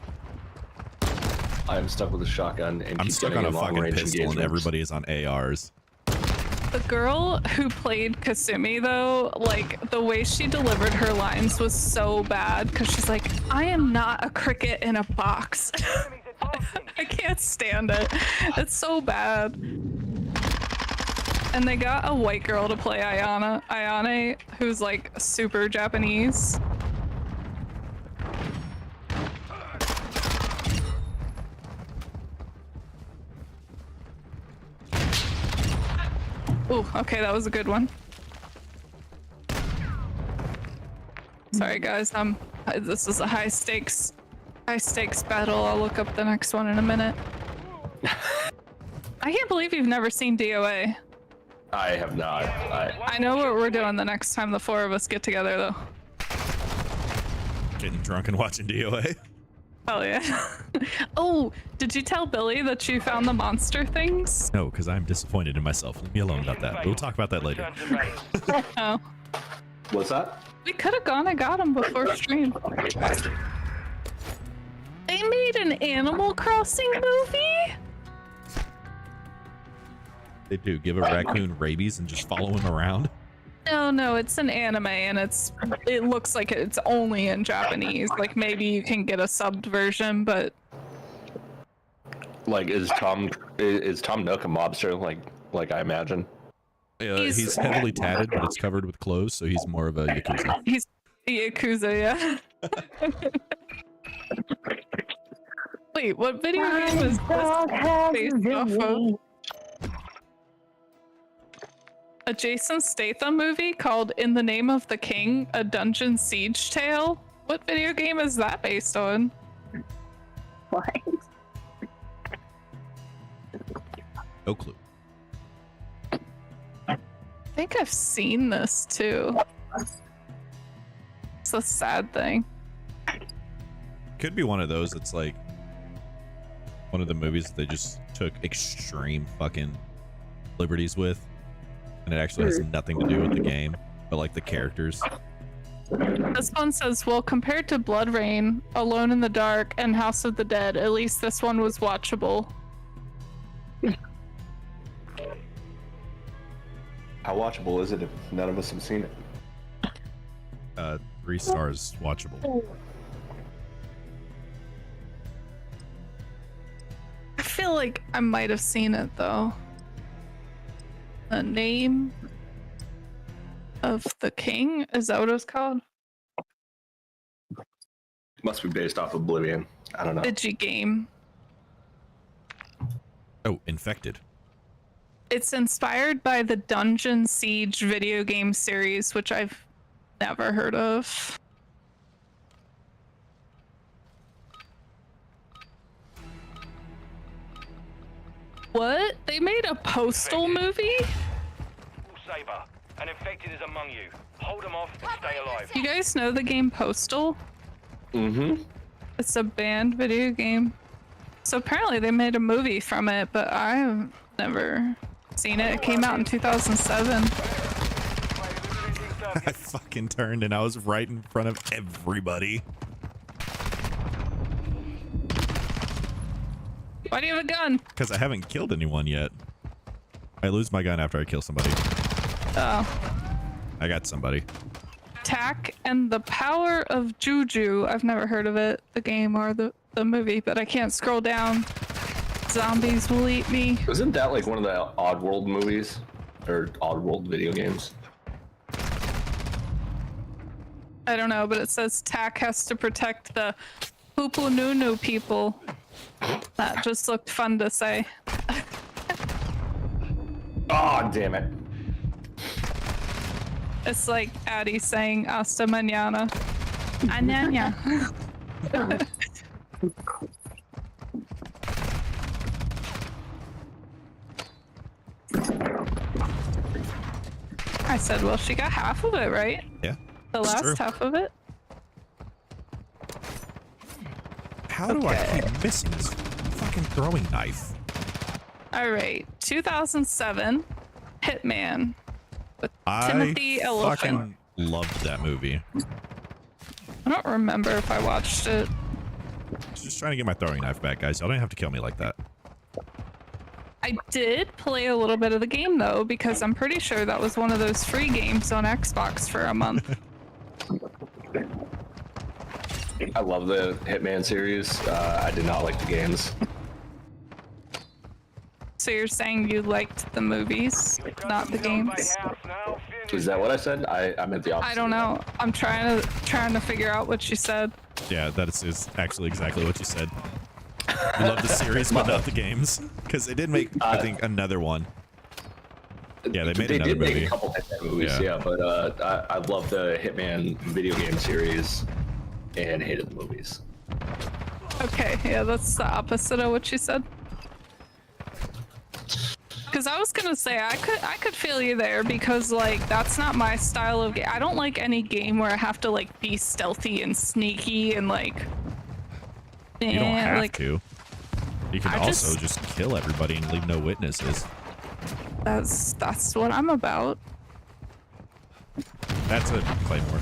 I'm stuck with a shotgun and I'm keep stuck getting on a in fucking long-range pistol and engagements. everybody is on ARs. The girl who played Kasumi, though, like, the way she delivered her lines was so bad because she's like, I am not a cricket in a box. I can't stand it. It's so bad. And they got a white girl to play Ayane, who's like super Japanese. Ooh, okay, that was a good one. Sorry guys, this is a high stakes battle. I'll look up the next one in a minute. I can't believe you've never seen DOA. I have not. I know what we're doing the next time the four of us get together though. Getting drunk and watching DOA. Hell yeah. Oh, did you tell Billy that you found the monster things? No, because I'm disappointed in myself. Leave me alone about that. We'll talk about that later. Oh. What's that? We could have gone and got him before stream. They made an Animal Crossing movie? They do. Give a raccoon rabies and just follow him around. No, it's an anime and it looks like it's only in Japanese. Like maybe you can get a subbed version, but Like, is Tom Nook a mobster? Like I imagine. He's heavily tatted, but it's covered with clothes, so he's more of a yakuza. he's Yakuza, yeah. Wait, what video game is this based off of? A Jason Statham movie called In the Name of the King, a Dungeon Siege Tale? What video game is that based on? What? No clue. I think I've seen this too. It's a sad thing. Could be one of those that's like one of the movies that they just took extreme fucking liberties with, and it actually has nothing to do with the game, but like the characters. This one says, well, compared to Blood Rain, Alone in the Dark, and House of the Dead, at least this one was watchable. How watchable is it if none of us have seen it? 3 stars watchable. I feel like I might have seen it though. The Name of the King? Is that what it was called? Must be based off Oblivion. I don't know. Digigame. Oh, Infected. It's inspired by the Dungeon Siege video game series, which I've never heard of. What? They made a Postal movie? Saber, an infected is among you. Hold them off and stay alive. You guys know the game Postal? Mm-hmm. It's a banned video game. So apparently they made a movie from it, but I've never seen it. It came out in 2007. I fucking turned and I was right in front of everybody. Why do you have a gun? Because I haven't killed anyone yet. I lose my gun after I kill somebody. Oh. I got somebody. Tack and the Power of Juju. I've never heard of it, the game or the movie, but I can't scroll down. Zombies will eat me. Isn't that like one of the Oddworld movies? Or Oddworld video games? I don't know, but it says Tack has to protect the Pupununu people. That just looked fun to say. Oh, damn it. It's like Addie saying hasta mañana. Añaña. I said, well, she got half of it, right? Yeah. The last half of it? How do I keep missing this fucking throwing knife? All right. 2007, Hitman. With Timothy I Elephant. fucking loved that movie. I don't remember if I watched it. Just trying to get my throwing knife back, guys. Y'all don't have to kill me like that. I did play a little bit of the game though, because I'm pretty sure that was one of those free games on Xbox for a month. I love the Hitman series. I did not like the games. So you're saying you liked the movies, not the games? Is that what I said? I meant the opposite. I don't know. I'm trying to figure out what you said. Yeah, that is actually exactly what you said. You love the series, but not the games, because they did make, I think, another one. Yeah, they made They another did movie. make a couple Hitman movies, yeah, but I love the Hitman video game series and hated the movies. Okay, yeah, that's the opposite of what you said. Because I was gonna say I could feel you there, because like that's not my style of game. I don't like any game where I have to like be stealthy and sneaky and like. You don't have like, to. You can also just kill everybody and leave no witnesses. That's what I'm about. That's a Claymore.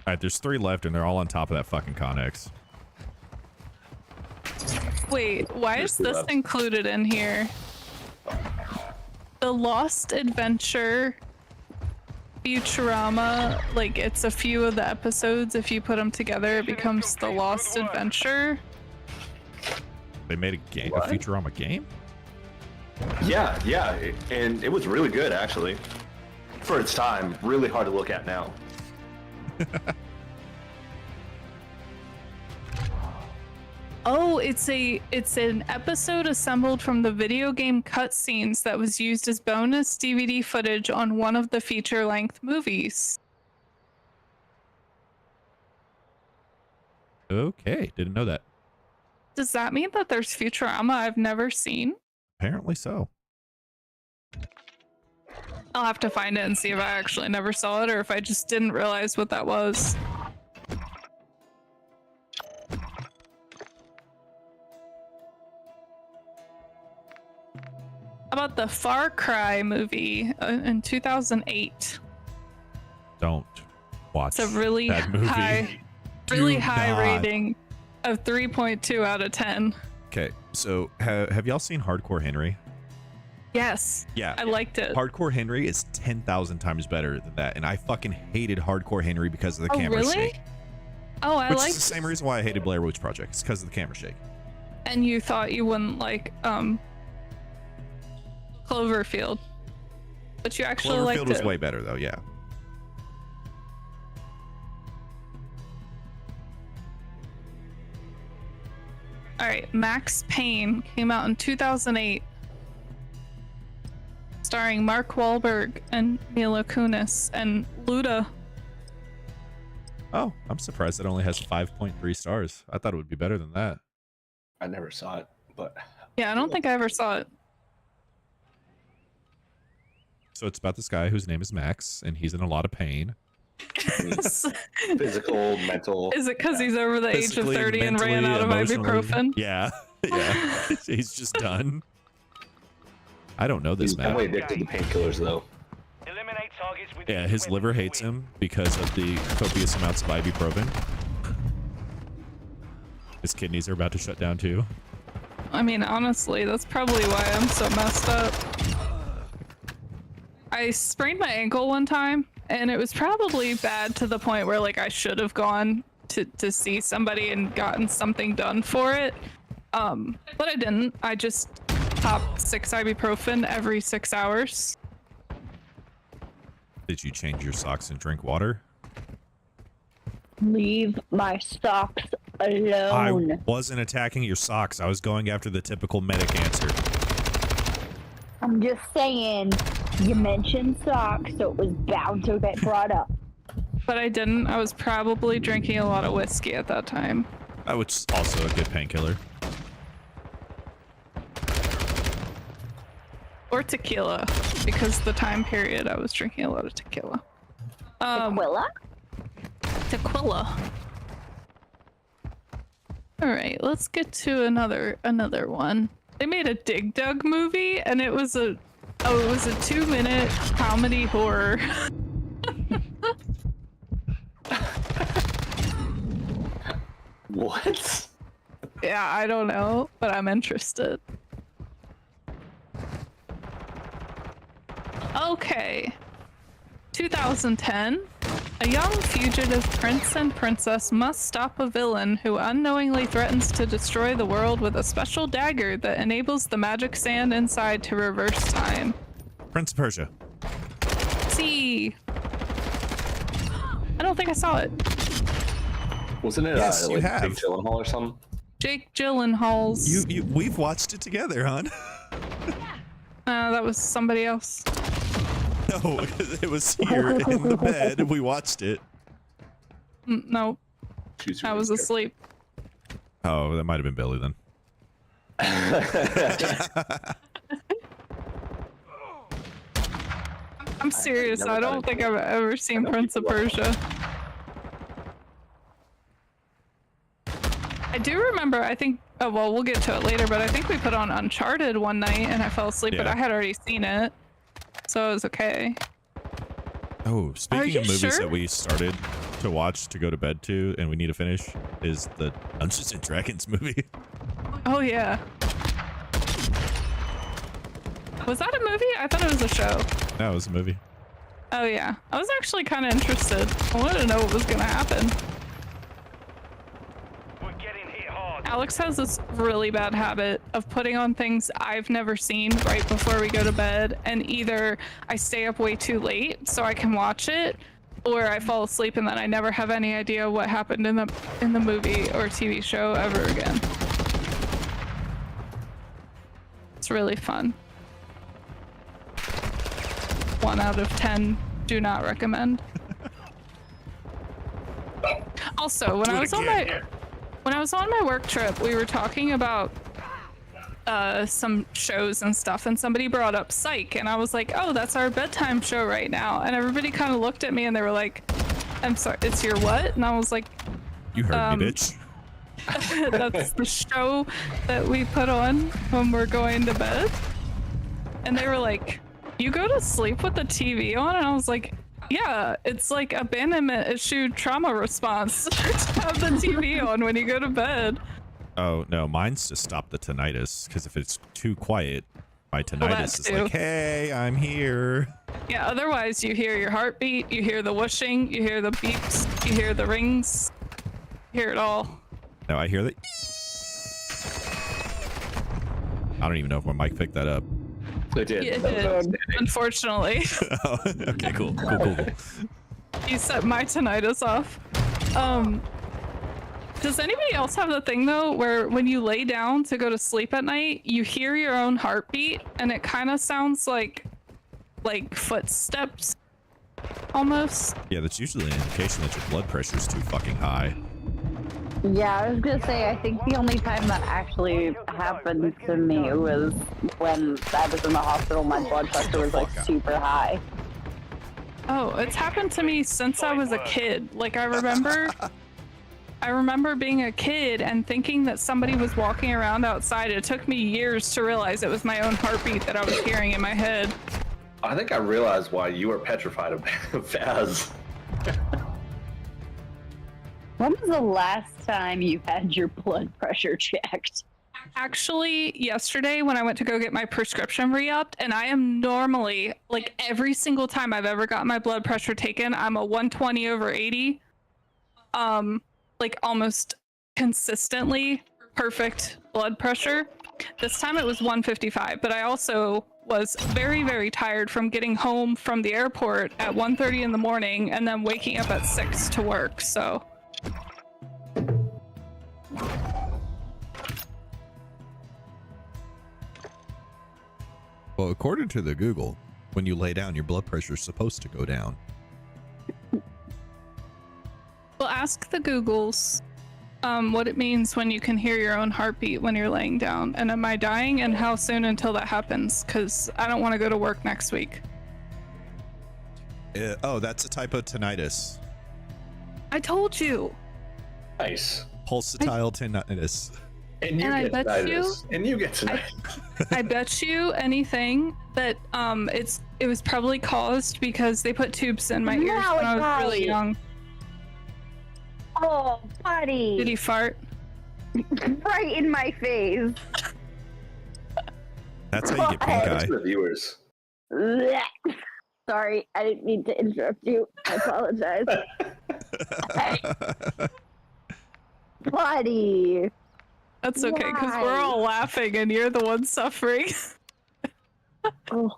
Alright, there's 3 left and they're all on top of that fucking Connex. Wait, why is this included in here? The Lost Adventure Futurama, like it's a few of the episodes. If you put them together, it becomes The Lost Adventure. They made a game, a Futurama game? Yeah, and it was really good actually. For its time, really hard to look at now. Oh, it's an episode assembled from the video game cutscenes that was used as bonus DVD footage on one of the feature-length movies. Okay, didn't know that. Does that mean that there's Futurama I've never seen? Apparently so. I'll have to find it and see if I actually never saw it or if I just didn't realize what that was. How about the Far Cry movie in 2008? Don't watch It's a really that movie. high rating of 3.2 out of 10. Okay, so have y'all seen Hardcore Henry? Yes. Yeah. I liked it. Hardcore Henry is 10,000 times better than that, and I fucking hated Hardcore Henry because of the camera shake. Oh, I Which liked is the same reason why I hated Blair Witch Project. It's because of the camera shake. And you thought you wouldn't like Cloverfield, but you actually liked it. Cloverfield was way better though, yeah. All right, Max Payne came out in 2008, starring Mark Wahlberg and Mila Kunis and Luda. Oh, I'm surprised it only has 5.3 stars. I thought it would be better than that. I never saw it, but Yeah, I don't think I ever saw it. So it's about this guy whose name is Max, and he's in a lot of pain. physical, mental. Is it because he's over the age of Physically, 30 and ran out of emotionally. ibuprofen? Yeah, yeah. He's just done. I don't know this He's man. definitely addicted to painkillers, though. Eliminate targets with Yeah, his liver hates him because of the copious amounts of ibuprofen. His kidneys are about to shut down too. I mean, honestly, that's probably why I'm so messed up. I sprained my ankle one time, and it was probably bad to the point where like I should have gone to see somebody and gotten something done for it. But I didn't. I just popped 6 ibuprofen every 6 hours. Did you change your socks and drink water? Leave my socks I alone. wasn't attacking your socks. I was going after the typical medic answer. I'm just saying, you mentioned socks, so it was bound to get brought up. But I didn't. I was probably drinking a lot of whiskey at that time. Which is also a good painkiller. Or tequila, because the time period I was drinking a lot of tequila. Tequila? Tequila. All right, let's get to another one. They made a Dig Dug movie, and it was a 2-minute comedy horror. What? Yeah, I don't know, but I'm interested. Okay. 2010. A young fugitive prince and princess must stop a villain who unknowingly threatens to destroy the world with a special dagger that enables the magic sand inside to reverse time. Prince of Persia. See. I don't think I saw it. Wasn't it Yes, you like have. Jake Gyllenhaal or something? Jake Gyllenhaal's. We've watched it together, hon. That was somebody else. No, it was here in the bed. We watched it. No, Choose I your was words asleep. Oh, that might have been Billy then. I'm serious. never I got don't into think it. I've ever seen Prince of Persia. I do remember, I think, oh, well, we'll get to it later, but I think we put on Uncharted one night and I fell asleep, but Yeah. I had already seen it. So it was okay. Oh, speaking you of movies sure? that we started to watch to go to bed to and we need to finish is the Dungeons and Dragons movie. Oh, yeah. Was that a movie? I thought it was a show. No, it was a movie. Oh, yeah. I was actually kind of interested. I wanted to know what was going to happen. We're getting hit hard. Alex has this really bad habit of putting on things I've never seen right before we go to bed, and either I stay up way too late so I can watch it, or I fall asleep and then I never have any idea what happened in the movie or TV show ever again. It's really fun. 1 out of 10, do not recommend. Also, when I was on my work trip, we were talking about some shows and stuff, and somebody brought up Psych, and I was like, oh, that's our bedtime show right now. And everybody kind of looked at me and they were like, I'm sorry, it's your what? And I was like, You heard me, bitch. that's the show that we put on when we're going to bed. And they were like, you go to sleep with the TV on? And I was like, yeah, it's like abandonment issue trauma response to have the TV on when you go to bed. Oh, no, mine's to stop the tinnitus, because if it's too quiet, my tinnitus is too. like, hey, I'm here. Yeah, otherwise you hear your heartbeat, you hear the whooshing, you hear the beeps, you hear the rings, you hear it all. No, I hear that. I don't even know if my mic picked that up. It did. It That was did, outstanding. unfortunately. Oh, okay, cool. You set my tinnitus off. Does anybody else have the thing though where when you lay down to go to sleep at night, you hear your own heartbeat and it kind of sounds like footsteps almost? Yeah, that's usually an indication that your blood pressure is too fucking high. Yeah, I was gonna say, I think the only time that actually happened to me was when I was in the hospital. My blood pressure was like super high. Oh, it's happened to me since I was a kid. Like I remember being a kid and thinking that somebody was walking around outside. It took me years to realize it was my own heartbeat that I was hearing in my head. I think I realized why you were petrified of Faz. When was the last time you had your blood pressure checked? Actually, yesterday when I went to go get my prescription re-upped, and I am normally, like every single time I've ever got my blood pressure taken, I'm a 120/80. Like almost consistently perfect blood pressure. This time it was 155, but I also was very, very tired from getting home from the airport at 1:30 in the morning and then waking up at 6 to work, so. Well, according to the Google, when you lay down, your blood pressure is supposed to go down. Well, ask the Googles what it means when you can hear your own heartbeat when you're laying down. And am I dying and how soon until that happens? Because I don't want to go to work next week. Oh, that's a type of tinnitus. I told you. Nice. Pulsatile tinnitus. And you And I get bet tinnitus. And you get tinnitus. I bet you anything that it was probably caused because they put tubes in my ears when I was really young. Oh, buddy. Did he fart? right in my face. That's how you get pink Thanks eye. for the viewers. Blech. Sorry, I didn't mean to interrupt you. I apologize. Buddy. That's okay, because we're Why? all laughing and you're the one suffering. Oh,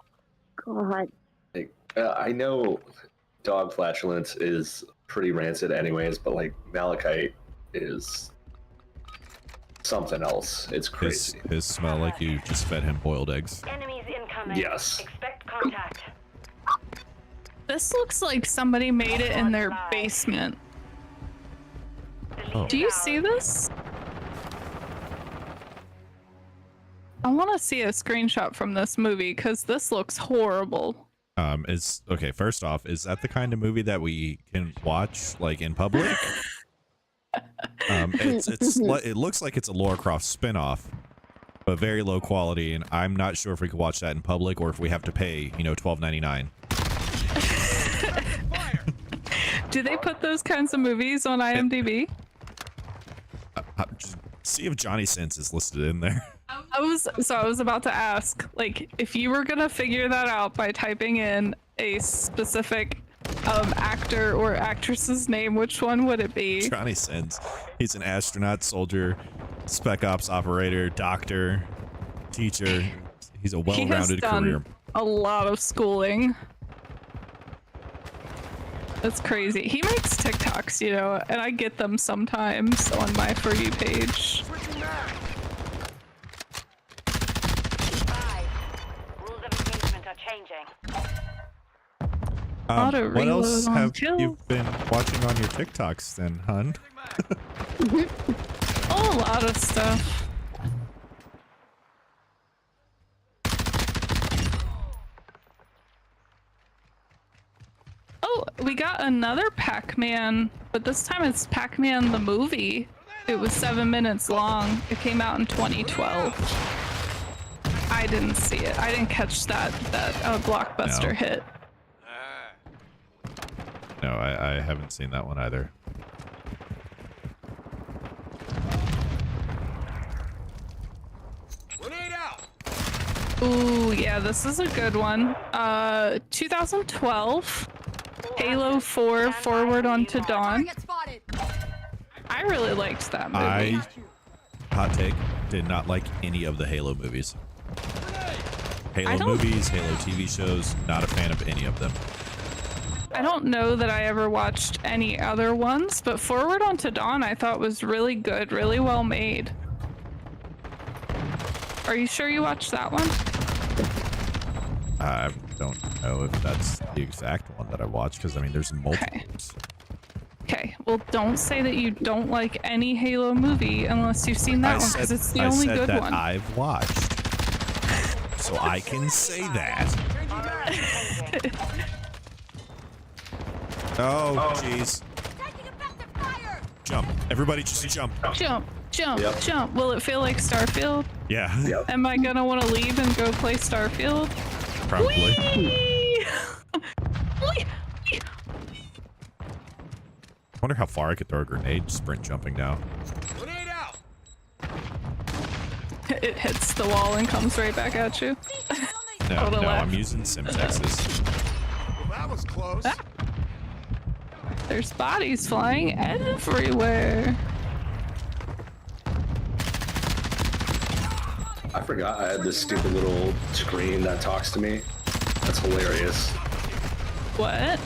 God. Like, I know dog flatulence is pretty rancid anyways, but like Malachite is something else. It's crazy. His smell like you just fed him boiled eggs. Enemies incoming. Yes. Expect contact. This looks like somebody made it in their basement. Oh. Do you see this? I want to see a screenshot from this movie because this looks horrible. Is okay. First off, is that the kind of movie that we can watch like in public? It looks like it's a Lara Croft spinoff, but very low quality, and I'm not sure if we could watch that in public or if we have to pay, $12.99. Do they put those kinds of movies on IMDb? Just see if Johnny Sins is listed in there. I was about to ask, like, if you were gonna figure that out by typing in a specific actor or actress's name, which one would it be? Johnny Sins. He's an astronaut, soldier, spec ops operator, doctor, teacher. He's a well-rounded career. A lot of schooling. That's crazy. He makes TikToks, and I get them sometimes on my For You page. Rules of engagement are changing. Auto What else reload on have kill. you been watching on your TikToks then, hun? Oh, a lot of stuff. Oh, we got another Pac-Man, but this time it's Pac-Man the movie. It was 7 minutes long. It came out in 2012. I didn't see it. I didn't catch that blockbuster No. hit. No, I haven't seen that one either. Ooh, yeah, this is a good one. 2012, Halo 4 Forward Unto Dawn. I really liked that movie. Hot take, did not like any of the Halo movies. Halo don't- movies, Halo TV shows, not a fan of any of them. I don't know that I ever watched any other ones, but Forward Unto Dawn I thought was really good, really well made. Are you sure you watched that one? I don't know if that's the exact one that I watched, because I mean there's multiples. Okay, well don't say that you don't like any Halo movie unless you've seen that one, because it's the only good that one. I've watched, so I can say that. Oh jeez! Jump! Everybody, just jump! Jump, jump, Yep. jump. Will it feel like Starfield? Yeah, Yep. Am I gonna want to leave and go play Starfield? probably. Whee! Whee! Whee! I wonder how far I could throw a grenade sprint jumping now. It hits the wall and comes right back at you. No, the no, left. I'm using Simtexes. That was close. Ah. There's bodies flying everywhere. I forgot I had this stupid little screen that talks to me. That's hilarious. What?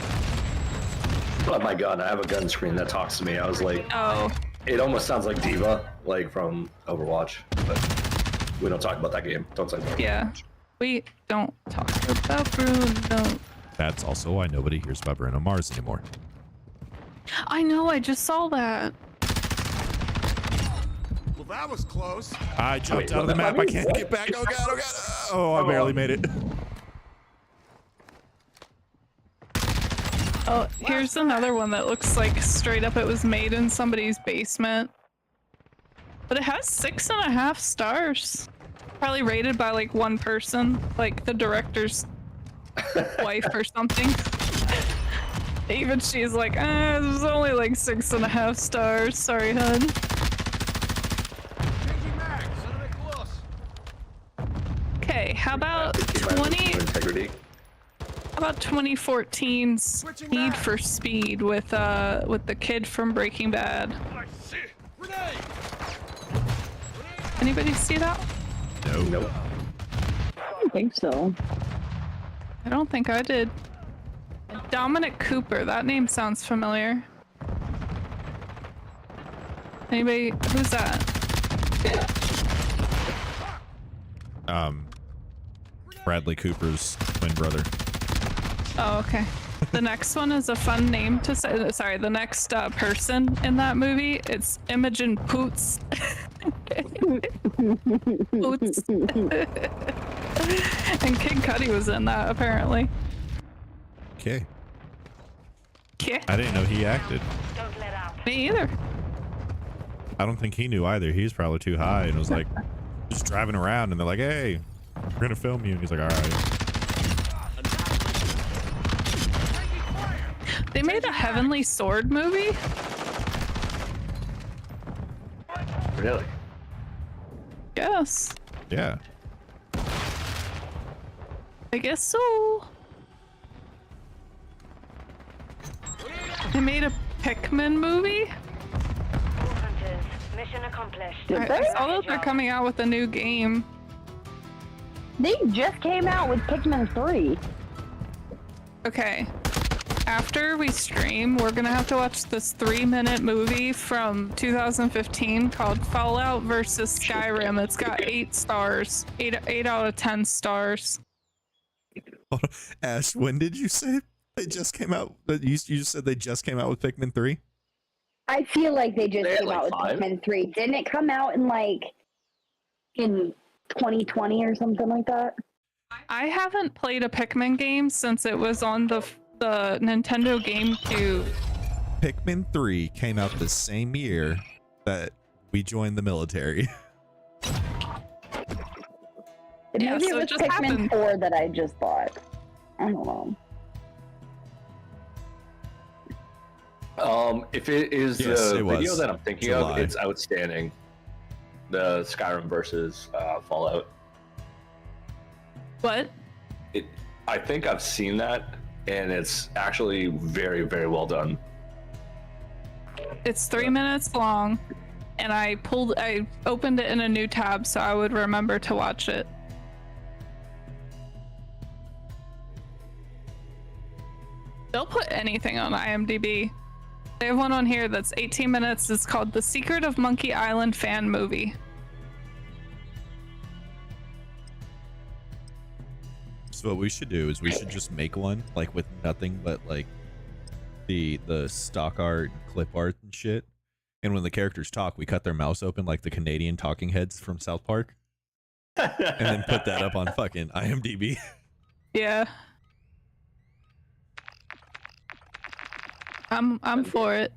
But my gun, I have a gun screen that talks to me. I was like, Oh, it almost sounds like Diva, like from Overwatch. But we don't talk about that game. Don't talk about it. yeah. We don't talk about Bruno. That's also why nobody hears about Bruno Mars anymore. I know, I just saw that. Well, that was close. I jumped Wait, out of the what? map. I can't get back. Oh god! Oh god! Oh, I barely made it. Oh, here's another one that looks like straight up it was made in somebody's basement. But it has 6.5 stars. Probably rated by like one person, like the director's wife or something. Even she's like, this is only like 6.5 stars. Sorry, hun. how about Integrity. How about 2014's Need for Speed with the kid from Breaking Bad? Anybody see that? No. Nope. I don't think so. I don't think I did. Dominic Cooper, that name sounds familiar. Anybody? Who's that? Bradley Cooper's twin brother. Oh, okay. The next one is a fun name to say. Sorry, the next person in that movie, it's Imogen Poots. Poots. And Kid Cudi was in that, apparently. Okay. Yeah. I didn't know he acted. Me either. I don't think he knew either. He's probably too high and was like just driving around and they're like, hey, we're gonna film you. And he's like, all right. They made a Heavenly Sword movie? Really? Yes. Yeah. I guess so. They made a Pikmin movie? Mission accomplished. Did I they? saw that they're coming out with a new game. They just came out with Pikmin 3. Okay. After we stream, we're gonna have to watch this 3-minute movie from 2015 called Fallout versus Skyrim. It's got 8 stars. 8 out of 10 stars. Ash, when did you say they just came out? You just said they just came out with Pikmin 3? I feel like they just They had, came out with like, 5? Pikmin 3. Didn't it come out in 2020 or something like that? I haven't played a Pikmin game since it was on the Nintendo GameCube. Pikmin 3 came out the same year that we joined the military. Yeah, Maybe so it it was just Pikmin happened. 4 that I just bought. I don't know. If it is Yes, the it video was. that I'm thinking of, July. it's outstanding. The Skyrim versus Fallout. What? I think I've seen that, and it's actually very, very well done. It's 3 minutes long, and I opened it in a new tab so I would remember to watch it. They'll put anything on IMDb. They have one on here that's 18 minutes. It's called The Secret of Monkey Island Fan Movie. So what we should do is we should just make one like with nothing but like the stock art, clip art and shit. And when the characters talk, we cut their mouths open like the Canadian talking heads from South Park. And then put that up on fucking IMDb. Yeah. I'm for it.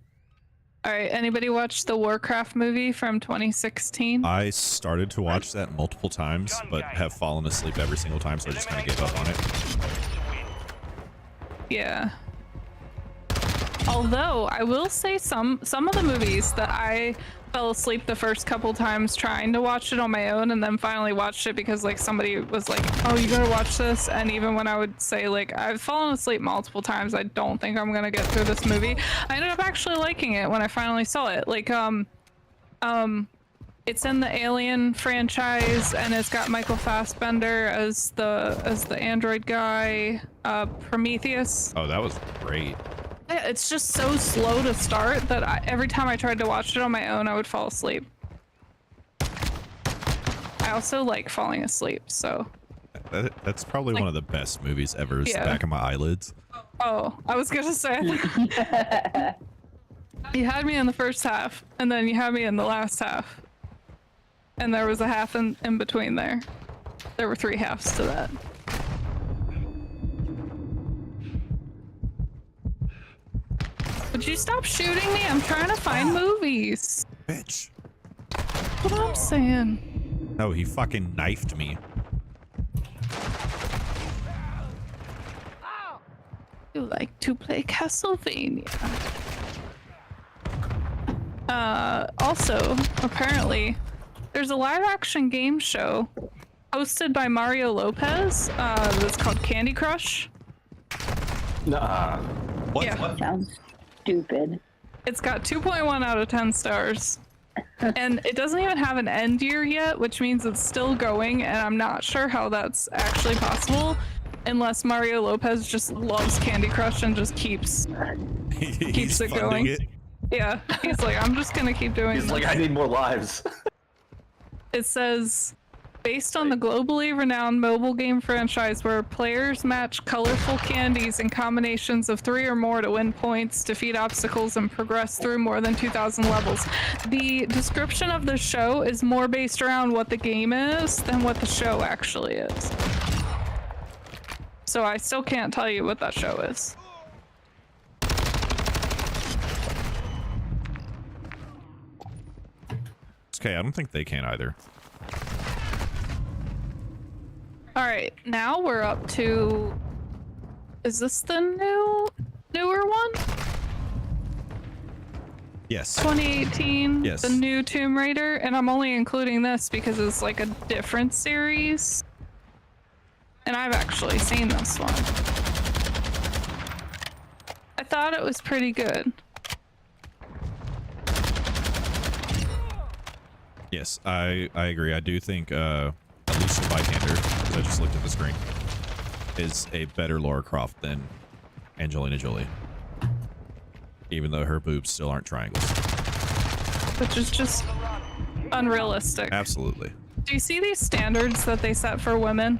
All right, anybody watch the Warcraft movie from 2016? I started to watch that multiple times, but have fallen asleep every single time, so I just kind of gave up on it. Yeah. Although I will say some of the movies that I fell asleep the first couple times trying to watch it on my own, and then finally watched it because like somebody was like, "Oh, you gotta watch this," and even when I would say like I've fallen asleep multiple times, I don't think I'm gonna get through this movie. I ended up actually liking it when I finally saw it. Like it's in the Alien franchise, and it's got Michael Fassbender as the android guy, Prometheus. Oh, that was great. Yeah, it's just so slow to start that every time I tried to watch it on my own, I would fall asleep. I also like falling asleep, so. That's probably one of the best movies ever. Is Yeah. the back of my eyelids. Oh, I was gonna say. You had me in the first half, and then you had me in the last half. And there was a half in between there. There were 3 halves to that. Would you stop shooting me? I'm trying to find movies. Bitch. That's what I'm saying. No, he fucking knifed me. You like to play Castlevania. Also, apparently, there's a live action game show hosted by Mario Lopez. That's called Candy Crush. Nah. What? Yeah. What? Sounds stupid. It's got 2.1 out of 10 stars. And it doesn't even have an end year yet, which means it's still going, and I'm not sure how that's actually possible unless Mario Lopez just loves Candy Crush and just keeps He's it funding going. it. Yeah, he's like, I'm just gonna keep doing He's this. like, I need more lives. It says, based on the globally renowned mobile game franchise where players match colorful candies in combinations of 3 or more to win points, defeat obstacles, and progress through more than 2,000 levels. The description of the show is more based around what the game is than what the show actually is. So I still can't tell you what that show is. It's okay, I don't think they can either. All right, now we're up to, is this the newer one? Yes. 2018, Yes. the new Tomb Raider, and I'm only including this because it's like a different series. And I've actually seen this one. I thought it was pretty good. Yes, I agree. I do think Alicia Vikander, because I just looked at the screen, is a better Lara Croft than Angelina Jolie. Even though her boobs still aren't triangles. Which is just unrealistic. Absolutely. Do you see these standards that they set for women?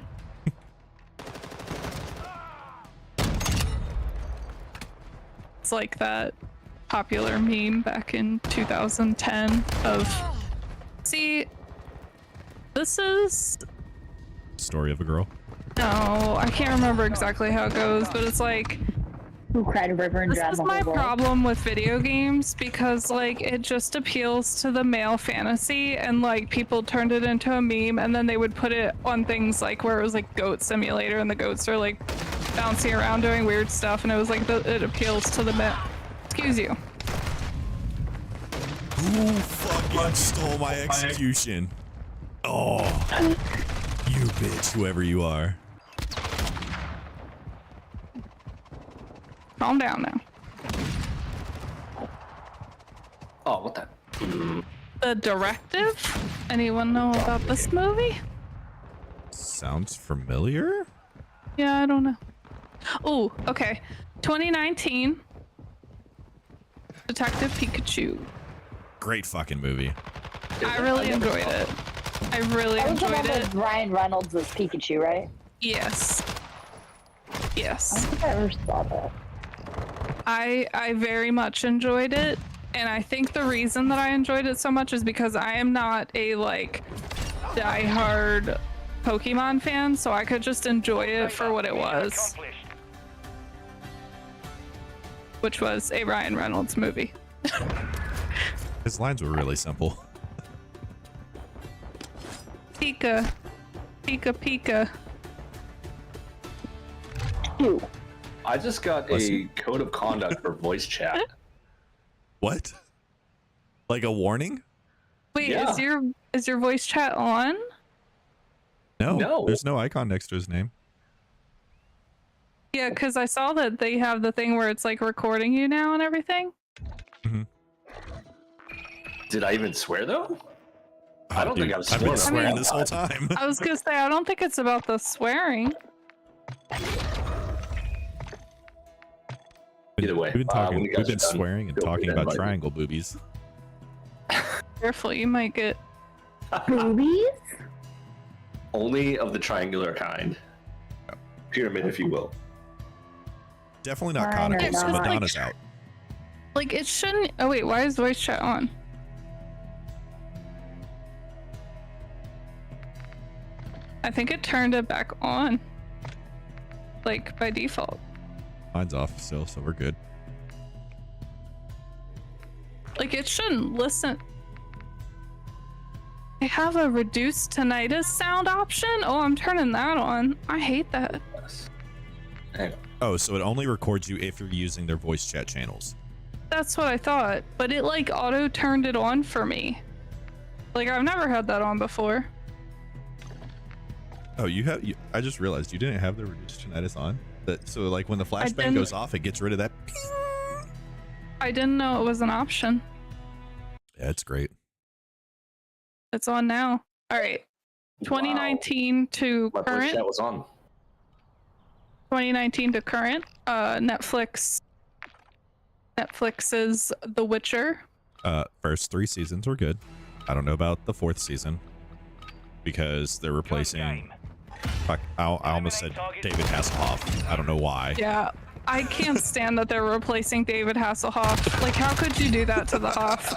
It's like that popular meme back in 2010 of, see, this is, Story of a girl. no, I can't remember exactly how it goes, but it's like, Who cried a river and this drowned is the my whole world? problem with video games because like it just appeals to the male fantasy, and like people turned it into a meme and then they would put it on things like where it was like Goat Simulator and the goats are like bouncing around doing weird stuff, and it was like it appeals to the male. Excuse you. Who fucking stole my execution? Oh, you bitch, whoever you are. Calm down now. Oh, what the? The Directive? Anyone know about this movie? Sounds familiar? Yeah, I don't know. Oh, okay. 2019. Detective Pikachu. Great fucking movie. I really enjoyed it. I really That was the one enjoyed it. with Ryan Reynolds as Pikachu, right? Yes. I don't Yes. think I ever saw that. I very much enjoyed it, and I think the reason that I enjoyed it so much is because I am not a like diehard Pokemon fan, so I could just enjoy it for what it was, which was a Ryan Reynolds movie. His lines were really simple. Pika, Pika, Pika. Two. I just got Bless a you. code of conduct for voice chat. What? Like a warning? Wait, Yeah. is your voice chat on? No, No. there's no icon next to his name. Yeah, because I saw that they have the thing where it's like recording you now and everything. Did I even swear though? I don't think I've I've been sworn swearing on this whole time. I was gonna say, I don't think it's about the swearing. Either way, we've been talking. when you We've guys been are done, swearing and feel free talking to about invite me. triangle boobies. Careful, you might get. Boobies? Only of the triangular kind. Pyramid, if you will. Definitely not Fine or conicals. not. Madonna's out. Like, it shouldn't. Oh, wait, why is voice chat on? I think it turned it back on. Like, by default. Mine's off still, so we're good. Like, it shouldn't listen. I have a reduced tinnitus sound option? Oh, I'm turning that on. I hate that. Yes. Hang on. Oh, so it only records you if you're using their voice chat channels. That's what I thought. But it, like, auto turned it on for me. Like, I've never had that on before. Oh, I just realized you didn't have the reduced tinnitus on. So like when the flashbang goes off, it gets rid of that. I didn't know it was an option. Yeah, it's great. It's on now. All right. 2019 to My voice current. chat was on. 2019 to current. Netflix's The Witcher. First 3 seasons were good. I don't know about the 4th season because they're replacing. Fuck, I almost said David Hasselhoff. I don't know why. Yeah, I can't stand that they're replacing David Hasselhoff. Like, how could you do that to the Hoff?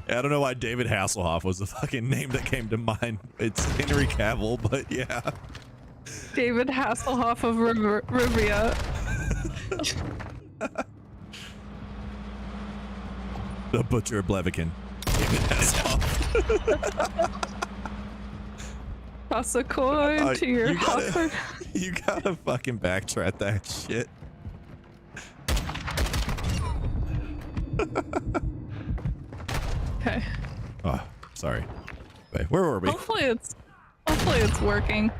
I don't know why David Hasselhoff was the fucking name that came to mind. It's Henry Cavill, but yeah. David Hasselhoff of Rivia. The Butcher of Blevikin. David Hasselhoff. Toss a coin to your hopper. You gotta fucking backtrack that shit. Okay. Oh, sorry. Wait, where were we? Hopefully it's working.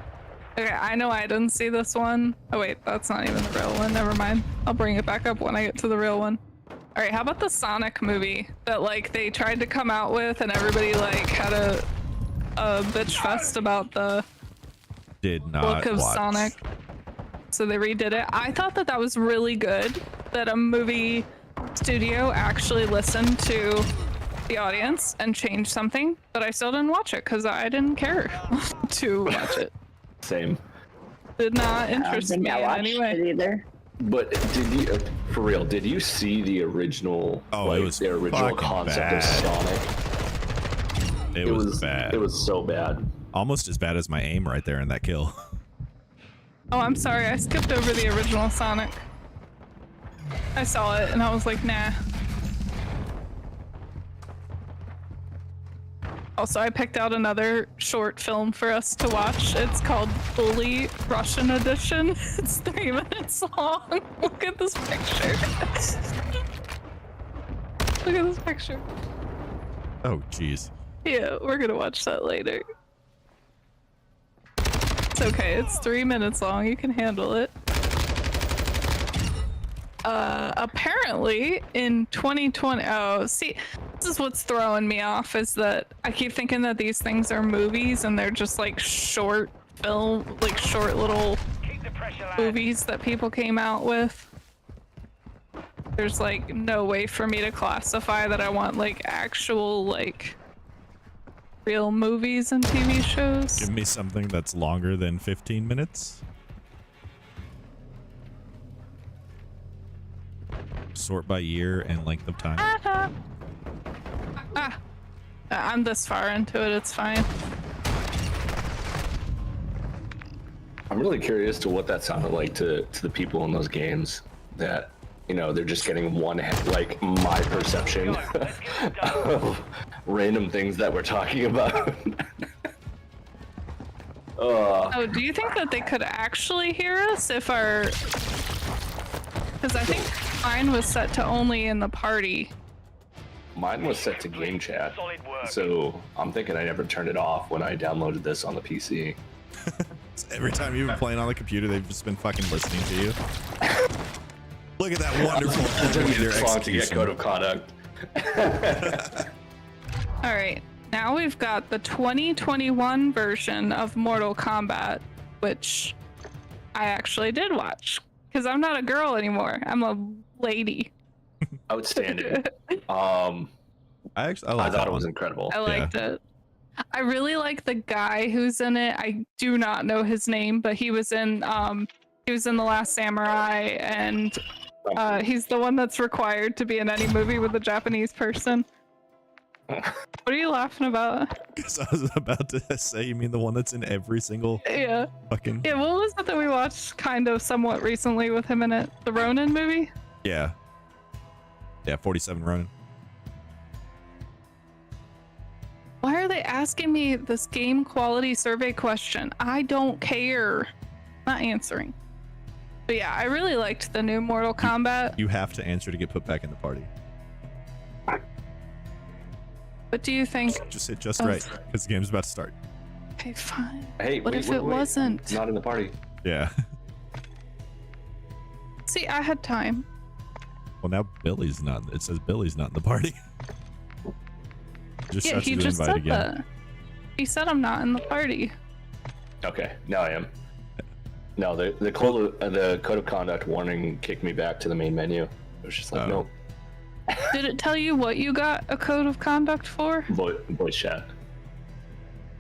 Okay, I know I didn't see this one. Oh wait, that's not even the real one. Never mind. I'll bring it back up when I get to the real one. All right, how about the Sonic movie that like they tried to come out with and everybody like had a bitch fest about the Did not look of watch. Sonic. So they redid it. I thought that was really good that a movie studio actually listened to the audience and changed something, but I still didn't watch it because I didn't care to watch it. Same. Did not interest me in any way. Either. But did you, for real? Did you see the original? Oh, like, it was the original fucking concept bad. of Sonic. It was bad. It was so bad. Almost as bad as my aim right there in that kill. Oh, I'm sorry. I skipped over the original Sonic. I saw it and I was like, nah. Also, I picked out another short film for us to watch. It's called Bully Russian Edition. It's 3 minutes long. Look at this picture. Look at this picture. Oh, jeez. Yeah, we're gonna watch that later. It's okay, it's 3 minutes long. You can handle it. Apparently in 2020, oh, see, this is what's throwing me off is that I keep thinking that these things are movies and they're just like short film, like short little movies that people came out with. There's like no way for me to classify that I want like actual like real movies and TV shows. Give me something that's longer than 15 minutes. Sort by year and length of time. I'm this far into it, it's fine. I'm really curious to what that sounded like to the people in those games. That, you know, they're just getting one, like my perception of random things that we're talking about. Oh, do you think that they could actually hear us if our... Because I think mine was set to only in the party. Mine was set to game chat, so I'm thinking I never turned it off when I downloaded this on the PC. Every time you've been playing on the computer, they've just been fucking listening to you. Look at that wonderful song to get code of conduct. All right, now we've got the 2021 version of Mortal Kombat, which I actually did watch because I'm not a girl anymore. I'm a lady. Outstanding. I thought it was incredible. I liked it. I really like the guy who's in it. I do not know his name, but he was in The Last Samurai, and he's the one that's required to be in any movie with a Japanese person. What are you laughing about? Because I was about to say, you mean the one that's in every single fucking... Yeah, what was it that we watched kind of somewhat recently with him in it? The Ronin movie? Yeah. Yeah, 47 Ronin. Why are they asking me this game quality survey question? I don't care. Not answering. But yeah, I really liked the new Mortal Kombat. You have to answer to get put back in the party. What do you think? Just hit just right, because the game's about to start. Okay, fine. Hey, What wait, if wait, it wait. wasn't? Not in the party. Yeah. See, I had time. Well, now Billy's not. It says Billy's not in the party. Just Yeah, shot he you the just invite said again. that. He said I'm not in the party. Okay, now I am. No, the code of conduct warning kicked me back to the main menu. It was just like, nope. Did it tell you what you got a code of conduct for? Voice chat.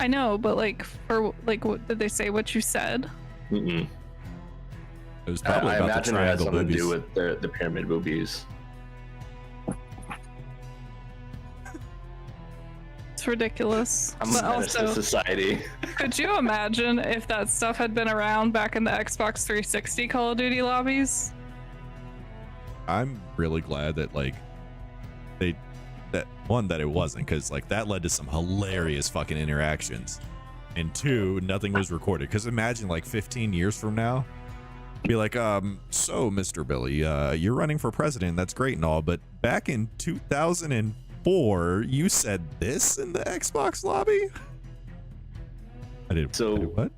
I know, but like for like, what did they say? What you said? Mm-mm. It was probably I about the imagine it has triangle something to do boobies. with the pyramid boobies. It's ridiculous. I'm But a menace to also, society. could you imagine if that stuff had been around back in the Xbox 360 Call of Duty lobbies? I'm really glad that like that it wasn't, because like that led to some hilarious fucking interactions, and two, nothing was recorded. Because imagine like 15 years from now, be like, so Mr. Billy, you're running for president, that's great and all, but back in 2004 you said this in the Xbox lobby. I did. So- what?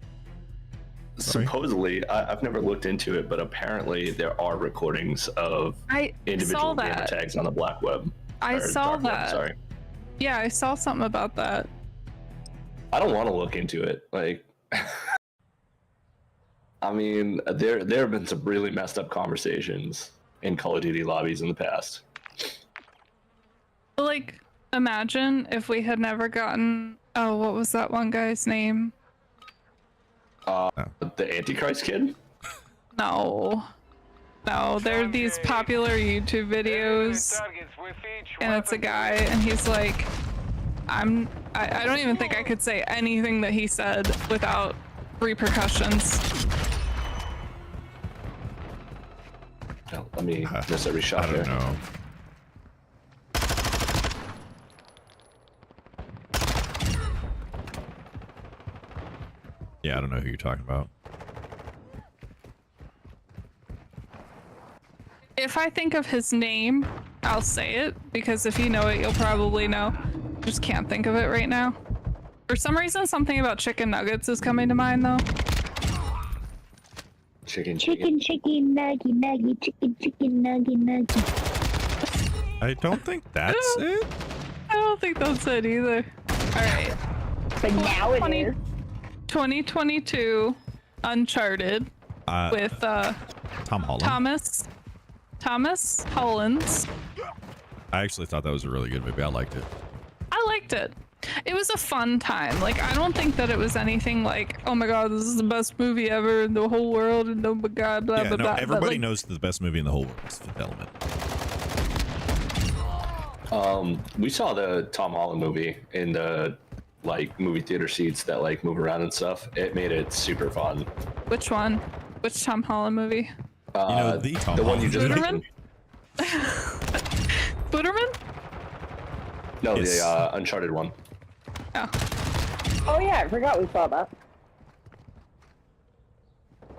Sorry. Supposedly, I've never looked into it, but apparently there are recordings of I individual saw gamer that. tags on the black web. I Or saw dark web, that. sorry. Yeah, I saw something about that. I don't want to look into it. Like, I mean, there have been some really messed up conversations in Call of Duty lobbies in the past. But like, imagine if we had never gotten. Oh, what was that one guy's name? The Antichrist kid? No. No, they're these popular YouTube videos, and it's a guy, and he's like, I don't even think I could say anything that he said without repercussions. No, let me miss every shot I don't there. know. Yeah, I don't know who you're talking about. If I think of his name, I'll say it, because if you know it, you'll probably know. Just can't think of it right now. For some reason, something about chicken nuggets is coming to mind, though. Chicken. Chicken, nuggy, nuggy, chicken, nuggy, nuggy. I don't think that's it. I don't think that's it either. All right. But now it 20 is. 2022 Uncharted with Tom Holland. Thomas Hollins. I actually thought that was a really good movie. I liked it. I liked it. It was a fun time. Like, I don't think that it was anything like, oh my god, this is the best movie ever in the whole world, and oh my god, blah, Yeah, blah, no, blah. everybody But, like, knows the best movie in the whole world is Fifth Element. We saw the Tom Holland movie in the like movie theater seats that like move around and stuff. It made it super fun. which one? Which Tom Holland movie? You know, the Tom the one you Holland. just Booterman? mentioned. Booterman? No, Yes. the Uncharted one. Oh. Oh yeah, I forgot we saw that.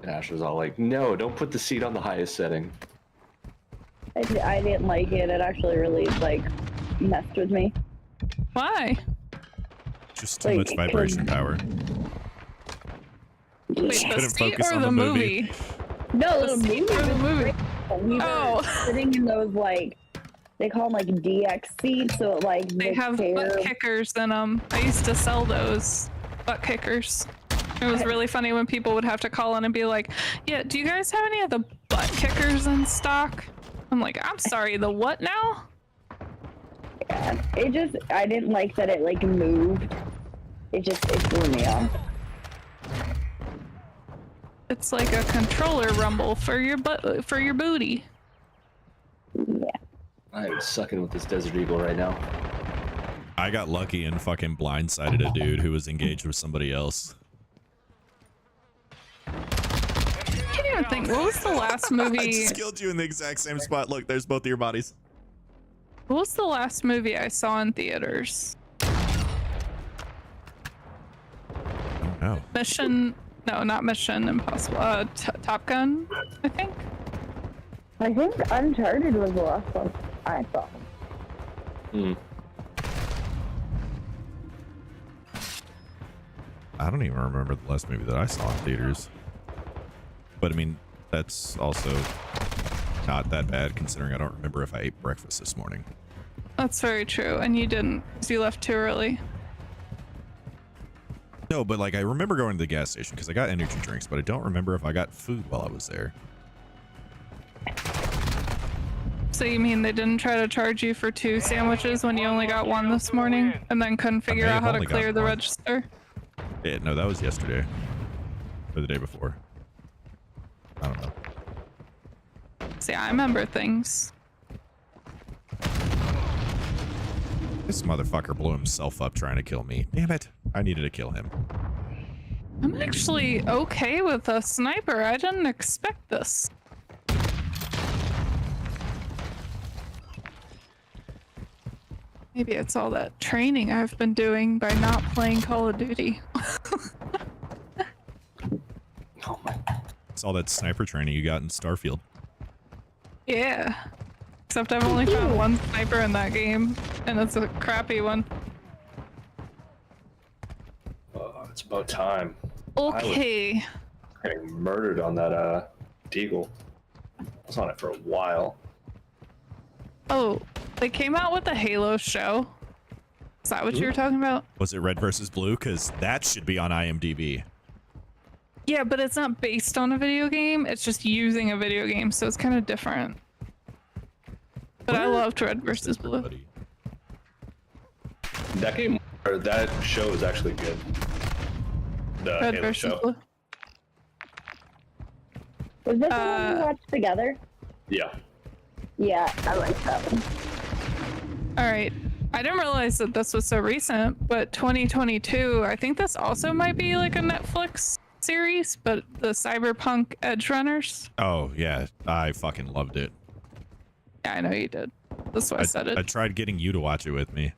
And Ash was all like, "No, don't put the seat on the highest setting." I didn't like it. It actually really like messed with me. Why? Just too Like, much vibration power. Wait, the Couldn't seat focus or on the the movie. movie? No, The the seat movie or the was movie? great. We were Oh. sitting in those like they call them like DX seats, so like They the have chair- butt kickers in them. I used to sell those butt kickers. It was really funny when people would have to call in and be like, yeah, do you guys have any of the butt kickers in stock? I'm like, I'm sorry, the what now? Yeah, it just I didn't like that it like moved. It threw me off. It's like a controller rumble for your butt, for your booty. Yeah. I'm sucking with this Desert Eagle right now. I got lucky and fucking blindsided a dude who was engaged with somebody else. I can't even think. What was the last I movie? just killed you in the exact same spot. Look, there's both of your bodies. What was the last movie I saw in theaters? Oh no. Mission. No, not Mission Impossible. Top Gun, I think. I think Uncharted was the last one I saw. I don't even remember the last movie that I saw in theaters. But I mean, that's also not that bad considering I don't remember if I ate breakfast this morning. That's very true, and you didn't, because you left too early. No, but like I remember going to the gas station because I got energy drinks, but I don't remember if I got food while I was there. So you mean they didn't try to charge you for 2 sandwiches when you only got 1 this morning, and then couldn't figure out how to clear the register? Yeah, no, that was yesterday. Or the day before. I don't know. See, I remember things. This motherfucker blew himself up trying to kill me. Damn it. I needed to kill him. I'm actually okay with a sniper. I didn't expect this. Maybe it's all that training I've been doing by not playing Call of Duty. Oh my. It's all that sniper training you got in Starfield. Yeah. Except I've only found 1 sniper in that game, and it's a crappy one. Oh, it's about time. Okay. I was getting murdered on that Deagle. I was on it for a while. Oh, they came out with a Halo show. Is that what you were talking about? Was it red versus blue? Because that should be on IMDb. Yeah, but it's not based on a video game. It's just using a video game, so it's kind of different. But I loved Red versus Blue. That game, or that show is actually good. The Red Halo versus show. Blue. Was this the one we watched together? Yeah. Yeah, I like that one. All right. I didn't realize that this was so recent, but 2022, I think this also might be like a Netflix series, but the Cyberpunk Edge Runners. Oh, yeah. I fucking loved it. Yeah, I know you did. That's why I said it. I tried getting you to watch it with me.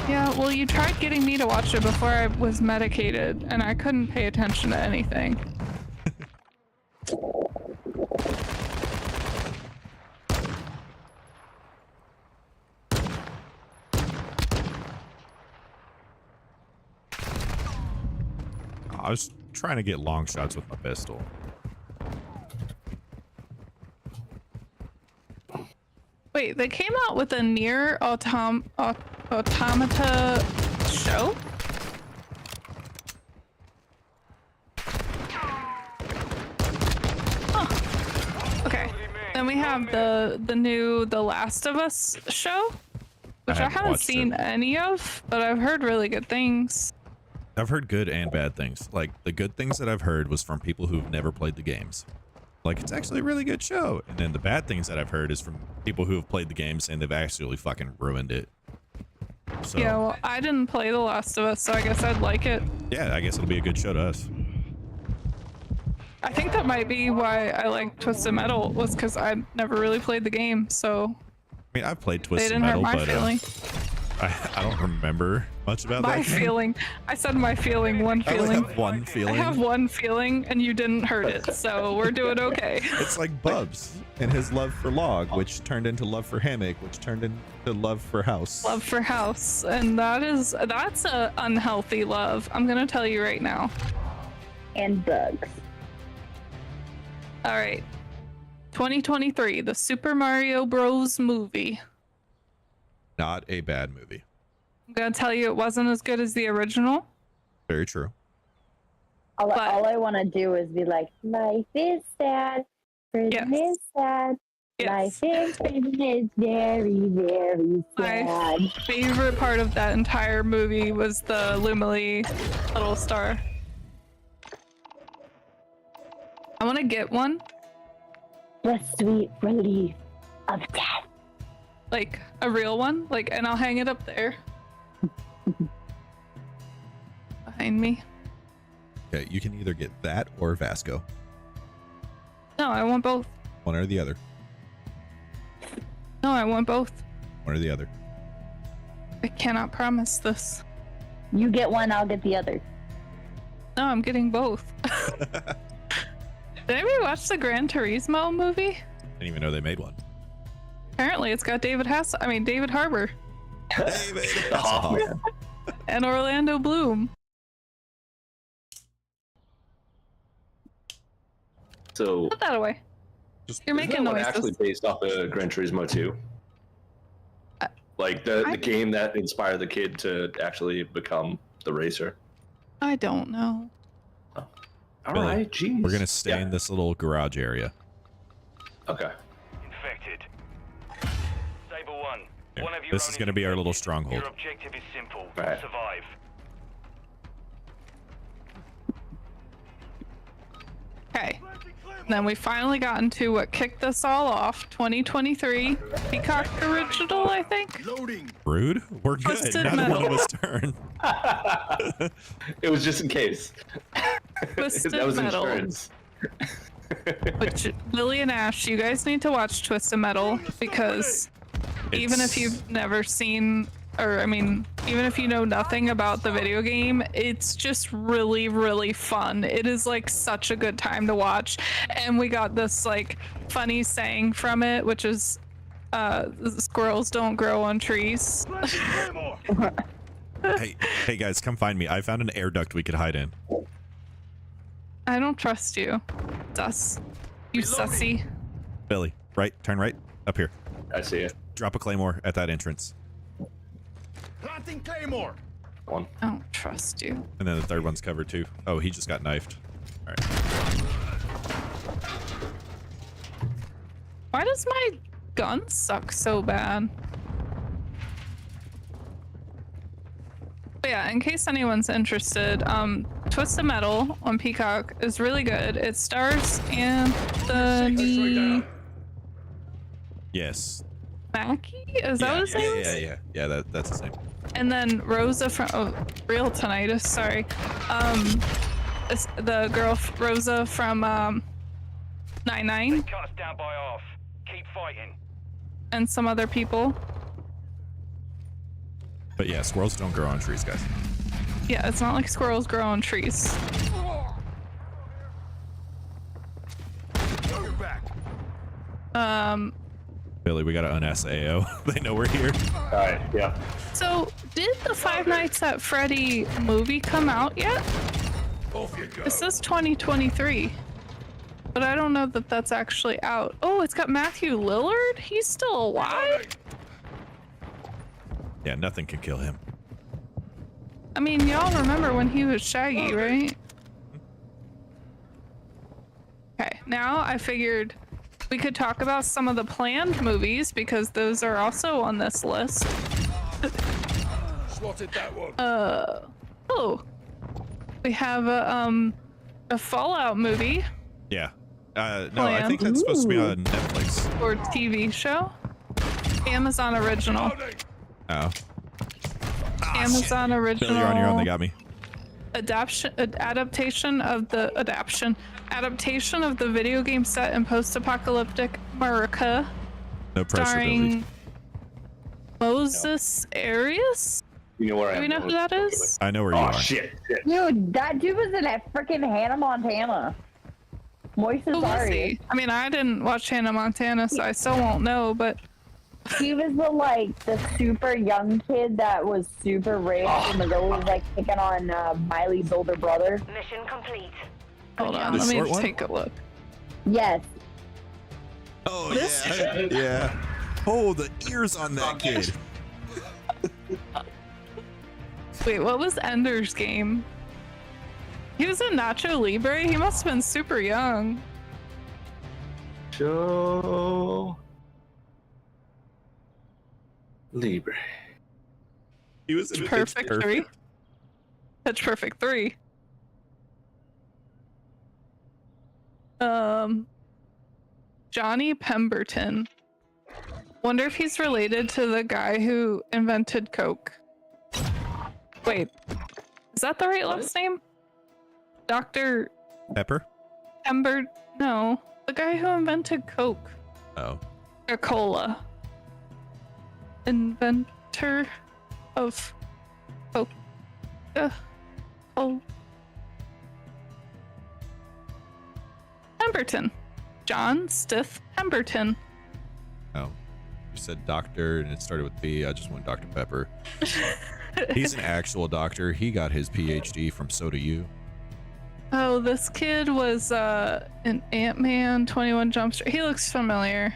Yeah, well, you tried getting me to watch it before I was medicated, and I couldn't pay attention to anything. I was trying to get long shots with my pistol. Wait, they came out with a Nier Automata show? Huh. Okay. Then we have the new The Last of Us show, which I haven't seen any of, but I've heard really good things. I've heard good and bad things. Like, the good things that I've heard was from people who've never played the games. Like, it's actually a really good show. And then the bad things that I've heard is from people who have played the games and they've actually fucking ruined it. So, Yeah, well, I didn't play The Last of Us, so I guess I'd like it. yeah, I guess it'll be a good show to us. I think that might be why I like Twisted Metal, was because I never really played the game, so I mean, I've played they Twisted didn't hurt Metal, my but feeling. I don't remember much about My that game. feeling. I said my feeling, one I only feeling. have one feeling. I have one feeling, and you didn't hurt it, so we're doing okay. It's like Bubs and his love for log, which turned into love for hammock, which turned into love for house. Love for house, and that's a unhealthy love. I'm gonna tell you right now. And bugs. All right, 2023, the Super Mario Bros. Movie. Not a bad movie. I'm gonna tell you, it wasn't as good as the original. Very true. All But- I want to do is be like, life is sad, prison Yes. is sad, Yes. life in prison is very, very sad. My favorite part of that entire movie was the Lumily little star. I want to get one, The sweet relief of death. like a real one, like, and I'll hang it up there behind me. Okay, you can either get that or Vasco. No, I want both. One or the other. No, I want both. One or the other. I cannot promise this. You get one, I'll get the other. No, I'm getting both. Did anybody watch the Gran Turismo movie? Didn't even know they made one. Apparently, it's got David Harbour. David, that's a Oh, hog. man. and Orlando Bloom. So Put that away. You're isn't making that one noises. actually based off of Gran Turismo 2? Like the game that inspired the kid to actually become the racer. I don't know. All Billy, right, geez. We're gonna stay in this little garage area. Okay. Infected. Saber 1. Here, One of your this own is gonna be our little infected. stronghold. Your objective is simple. Right. Survive. Okay. Then we finally got into what kicked us all off. 2023 Peacock Original, I think. Loading. Rude. We're good. Twisted Neither Metal. one of us turn. It was just in case. Twisted That was Metal. insurance. Which Lily and Ash, you guys need to watch Twisted Metal because even if you've never seen, or I mean, even if you know nothing about the video game, it's just really, really fun. It is like such a good time to watch. And we got this like funny saying from it, which is squirrels don't grow on trees. Hey guys, come find me. I found an air duct we could hide in. I don't trust you. Sus. You sussy. Billy, right, turn right, up here. I see it. Drop a claymore at that entrance. Planting Claymore. One. I don't trust you. And then the third one's covered too. Oh, he just got knifed. All right. Why does my gun suck so bad? But yeah, in case anyone's interested, Twisted Metal on Peacock is really good. It stars Anthony Yes. Mackie? Is that what his name is? Yeah, that's his name. And then Rosa from Real Tinnitus, sorry. The girl Rosa from 99 Cut us down by half. Keep fighting. and some other people. But yeah, squirrels don't grow on trees, guys. Yeah, it's not like squirrels grow on trees. You're back. Billy, we gotta un-SAO. They know we're here. All right. Yeah. So, did the Five Nights at Freddy movie come out yet? Off you go. It says 2023, but I don't know that that's actually out. Oh, it's got Matthew Lillard? He's still alive? Yeah, nothing can kill him. I mean, y'all remember when he was Shaggy, right? Okay, now I figured we could talk about some of the planned movies because those are also on this list. Swatted that one. Oh, we have a Fallout movie Yeah. No, I think that's supposed to be on Netflix. or TV show. Amazon original. Loading. Oh. Amazon original. Billy, you're on your own. They got me. Adaptation of the video game set in post-apocalyptic America, No pressure, starring Billy. Moses Arias. You know where I Do am. we know who that is? I know where you Oh are. shit. Dude, that dude was in that freaking Hannah Montana. Moises Who was Arias. he? I mean, I didn't watch Hannah Montana, so I still won't know. But He was the super young kid that was super rich and was always like picking on Miley's older brother. Mission complete. hold on, The let me short one? take a look. Yes. Oh, yeah. Yeah. Oh, the ears on that kid. Wait, what was Ender's Game? He was in Nacho Libre. He must have been super young. Joe Libre. He was in Perfect 3. Pitch Perfect 3. Johnny Pemberton. Wonder if he's related to the guy who invented Coke. Wait, is that the right last name? Dr. Pepper? No, the guy who invented Coke. Oh. Or cola. Inventor of Coke. Pemberton. John Stith Pemberton. Oh. You said doctor and it started with B. I just went Dr. Pepper. He's an actual doctor. He got his PhD from So Do You. Oh, this kid was in Ant-Man 21 Jump Street. He looks familiar.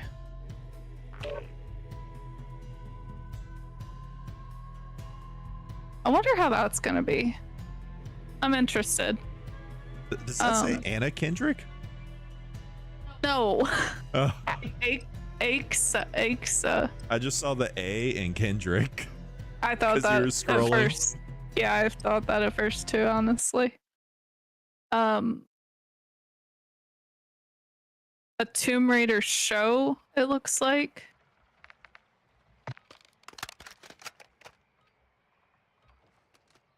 I wonder how that's gonna be. I'm interested. Does that say Anna Kendrick? No. Oh, Aixa. I just saw the A in Kendrick. I thought 'Cause that you were at scrolling. first. Yeah, I thought that at first too, honestly. A Tomb Raider show, it looks like.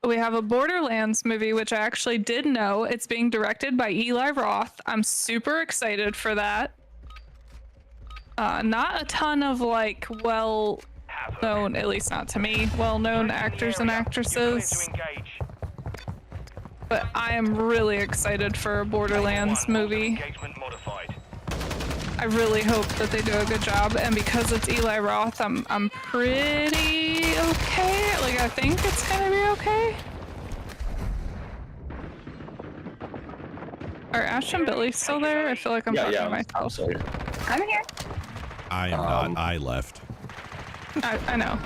We have a Borderlands movie, which I actually did know. It's being directed by Eli Roth. I'm super excited for that. Not a ton of like well-known, at least not to me, well-known actors and actresses. But I am really excited for a Borderlands movie. I really hope that they do a good job, and because it's Eli Roth, I'm pretty okay. Like, I think it's gonna be okay. Are Ash and Billy still there? I feel like I'm talking to myself. Sorry. I'm here. I am not. I left. I know.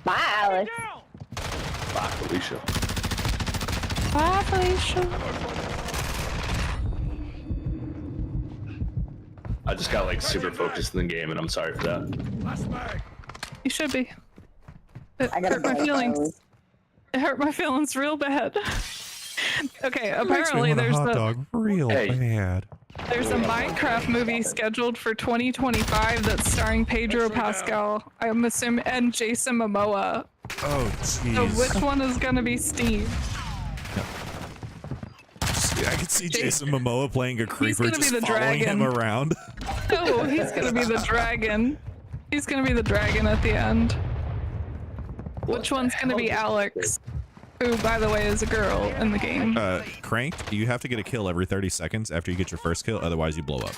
Bye, Alex. Bye, Felicia. Bye, Felicia. I just got like super focused in the game, and I'm sorry for that. Last mag. You should be. It I gotta hurt my go. feelings. It hurt my feelings real bad. Okay, Makes me apparently want a there's hot a dog real Hey. bad. there's a Minecraft movie scheduled for 2025 that's starring Pedro Pascal, I'm assuming, and Jason Momoa. Oh So jeez. which one is gonna be Steve? I could see Jason Momoa playing a creeper, gonna be just the following him dragon. around. No, he's gonna be the dragon. He's gonna be the dragon at the end. Which one's gonna be Alex? Who, by the way, is a girl in the game. Cranked, you have to get a kill every 30 seconds after you get your first kill, otherwise you blow up.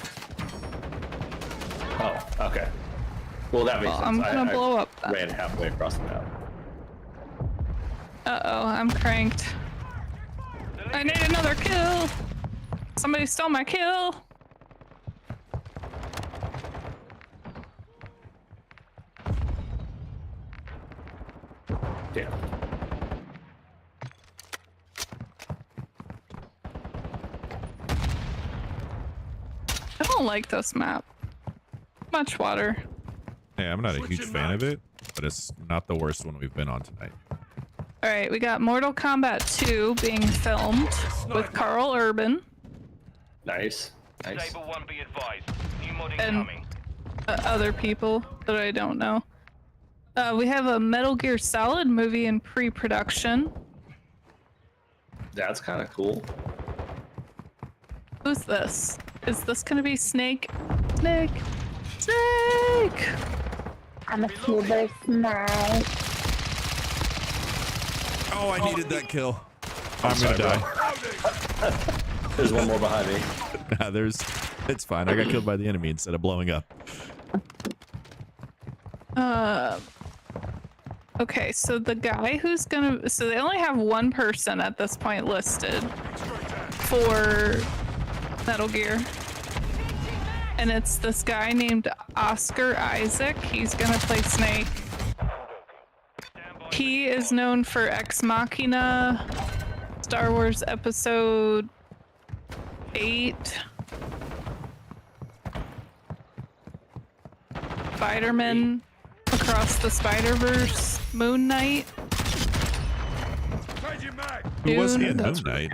Oh, okay. Well, that makes Well, sense. I'm gonna blow up I then. ran halfway across the map. Uh-oh, I'm cranked. I need another kill! Somebody stole my kill! Damn. I don't like this map. Much water. Yeah, I'm not a huge Switching fan of mags. it, but it's not the worst one we've been on tonight. Alright, we got Mortal Kombat 2 being filmed with Carl Urban Nice. Nice. Saber 1, be advised. New mod And- incoming. other people that I don't know. We have a Metal Gear Solid movie in pre-production. That's kind of cool. Who's this? Is this gonna be Snake? Snake! Snake! I'm a super smart. Oh, I needed that kill. I'm sorry, gonna bro. die. There's one more behind me. Nah, it's fine. I got killed by the enemy instead of blowing up. Okay, so the guy who's gonna... So they only have one person at this point listed for Metal Gear. And it's this guy named Oscar Isaac. He's gonna play Snake. He is known for Ex Machina, Star Wars Episode 8, Spider-Man Across the Spider-Verse, Moon Knight. Changing mag. Who was he Dune. in Moon That's Knight?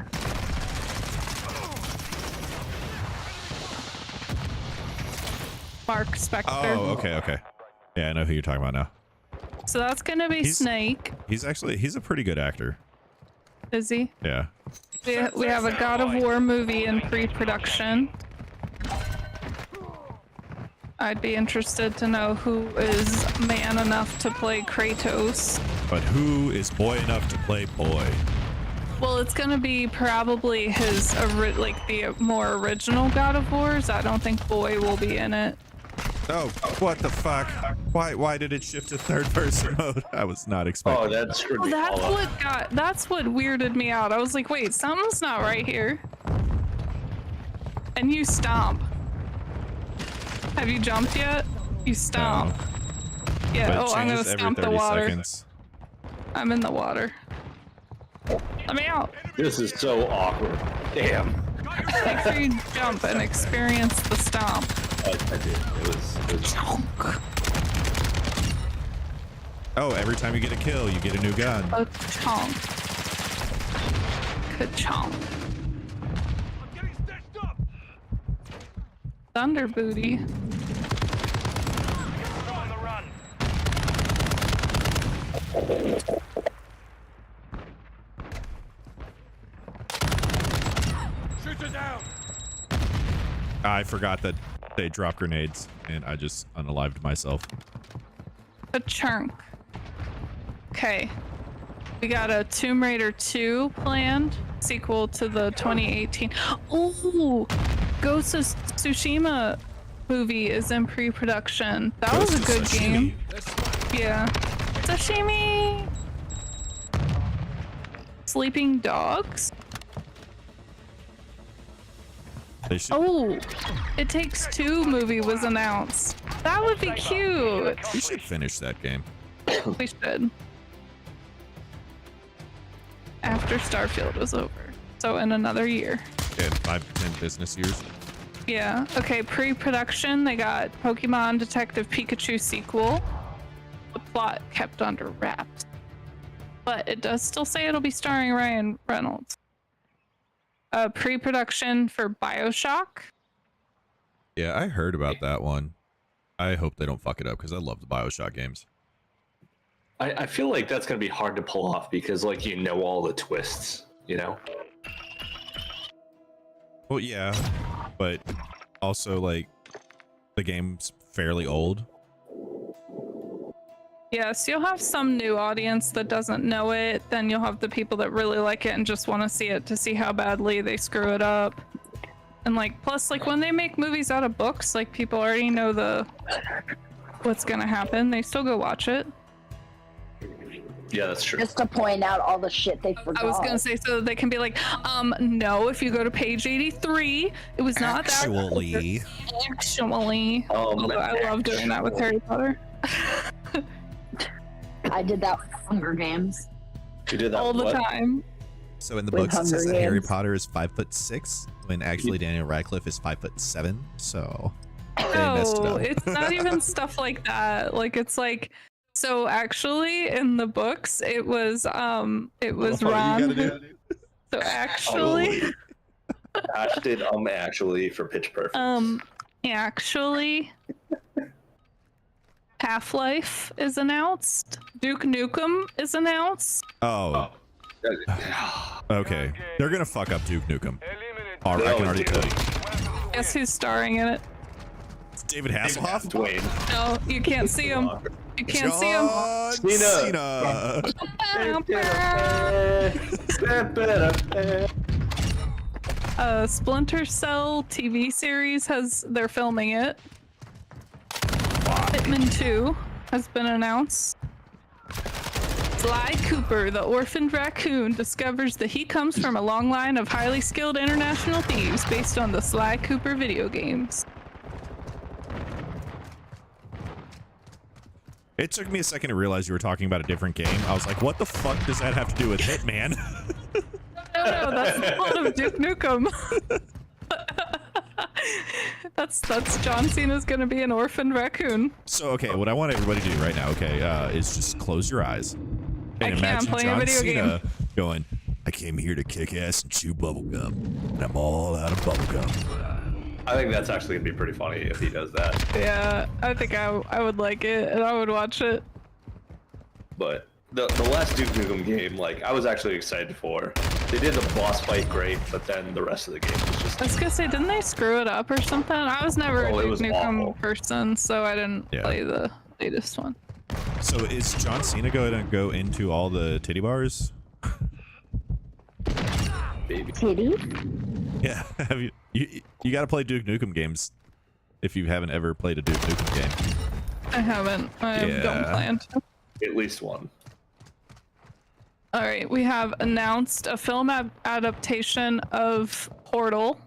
Mark Spector. Oh, okay. Yeah, I know who you're talking about now. So that's gonna be He's- Snake. He's a pretty good actor. Is he? Yeah. We have a God of War movie in pre-production. I'd be interested to know who is man enough to play Kratos. But who is boy enough to play boy? Well, it's gonna be probably his like the more original God of Wars. I don't think Boy will be in it. Oh, what the fuck? Why did it shift to third person mode? I was not expecting. Oh, that screwed me That's all up. that's what weirded me out. I was like, wait, something's not right here. And you stomp. Have you jumped yet? You stomp. No. Yeah, But it oh, I'm gonna changes every stomp the 30 water. seconds. I'm in the water. Let me out. This is so awkward. Damn. Make sure you jump and experience the stomp. I did. It was Chonk. Oh, every time you get a kill, you get a new gun. A chonk. Ka-chonk. I'm getting stitched up. Thunder booty. You're on the run. Shooter down. I forgot that they drop grenades, and I just unalived myself. A chunk. Okay. We got a Tomb Raider 2 planned, sequel to the 2018. Ooh, Ghost of Tsushima movie is in pre-production. That was a good game. Yeah. Sashimi. Sleeping Dogs. They should, Oh, It Takes Two movie was announced. That would be cute. we should finish that game. We should. After Starfield was over. So in another year. Yeah, 5 to 10 business years. Yeah. Okay, pre-production, they got Pokemon Detective Pikachu sequel. The plot kept under wraps. But it does still say it'll be starring Ryan Reynolds. Pre-production for BioShock. Yeah, I heard about that one. I hope they don't fuck it up because I love the BioShock games. I feel like that's gonna be hard to pull off because like you know all the twists, you know. Well, yeah, but also like the game's fairly old. Yes, you'll have some new audience that doesn't know it. Then you'll have the people that really like it and just want to see it to see how badly they screw it up. And like, plus, like when they make movies out of books, like people already know what's gonna happen. They still go watch it. Yeah, that's true. Just to point out all the shit they forgot. I was gonna say so that they can be like, no, if you go to page 83, it was not Actually. that. Actually. Although I love doing that with Harry Potter. I did that with Hunger Games. You did that all the what? time. So in the With books it says Hunger that Harry Games. Potter is 5'6", when actually Daniel Radcliffe is 5'7". So they messed it No, up. it's not even stuff like that. Like it's like, so actually in the books it was Ron. So actually Ash did actually for Pitch Perfect. actually Half-Life is announced. Duke Nukem is announced. Oh, okay. They're gonna fuck up Duke Nukem. Eliminate. I can already tell you. Guess who's starring in it? It's David Hasselhoff. Dwayne. No, you can't see him. You can't see him. John Cena. Splinter Cell TV series they're filming it. Hitman 2 has been announced. Sly Cooper, the orphaned raccoon, discovers that he comes from a long line of highly skilled international thieves based on the Sly Cooper video games. It took me a second to realize you were talking about a different game. I was like, what the fuck does that have to do with Hitman? No, that's the plot of Duke Nukem. That's John Cena's gonna be an orphaned raccoon. So, okay, what I want everybody to do right now, okay, is just close your eyes. I And can't, I'm imagine playing a John video Cena game. going, I came here to kick ass and chew bubblegum, and I'm all out of bubblegum. I think that's actually gonna be pretty funny if he does that. Yeah, I think I would like it and I would watch it. But the last Duke Nukem game, like I was actually excited for. They did the boss fight great, but then the rest of the game was just. I was gonna say, didn't they screw it up or something? I was never Oh, a it Duke was Nukem awful. person, so I didn't play the latest one. So is John Cena going to go into all the titty bars? Baby. Titty? Yeah, have you got to play Duke Nukem games If you haven't ever played a Duke Nukem game. I haven't. I don't plan to. At least one. All right, we have announced a film adaptation of Portal.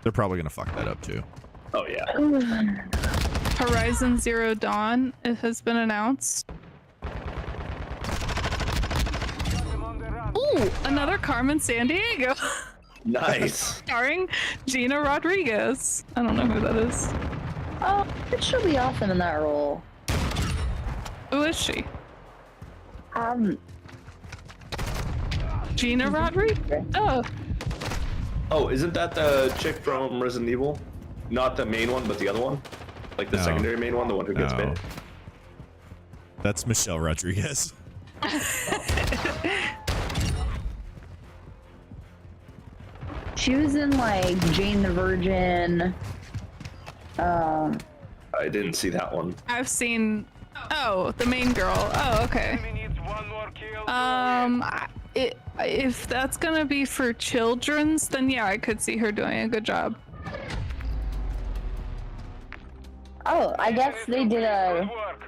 They're probably gonna fuck that up too. Oh yeah. Horizon Zero Dawn, it has been announced. Ooh, another Carmen Sandiego. Nice. Starring Gina Rodriguez. I don't know who that is. Oh, it should be awesome in that role. Who is she? Gina Mm-hmm. Rodriguez. Oh, Oh, isn't that the chick from Resident Evil? Not the main one, but the other one? Like the No. secondary main one, the one who gets No. bit? That's Michelle Rodriguez. She was in like Jane the Virgin. I didn't see that one. I've seen. Oh, the main girl. Oh, okay. Enemy needs one more kill. If that's gonna be for children's, then yeah, I could see her doing a good job. Oh, I guess they did a Good work.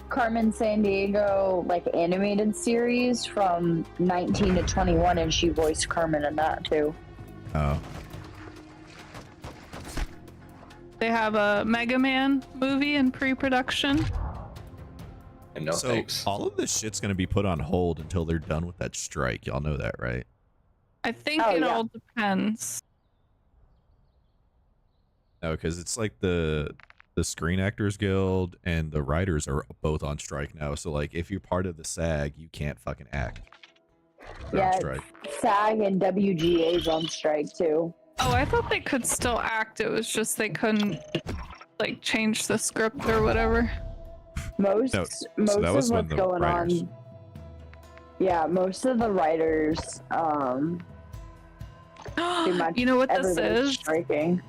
Carmen Sandiego like animated series from 19 to 21, and she voiced Carmen in that too. Oh. They have a Mega Man movie in pre-production. And no So thanks. all of this shit's gonna be put on hold until they're done with that strike. Y'all know that, right? I think Oh, it yeah. all depends. No, because it's like the Screen Actors Guild and the writers are both on strike now. So like, if you're part of the SAG, you can't fucking act. They're on Yeah, strike. SAG and WGA's on strike too. Oh, I thought they could still act. It was just they couldn't like change the script or whatever. Most No, most that of was when what's the going writers- on. Yeah, most of the writers, pretty much You know what this everybody's is? striking.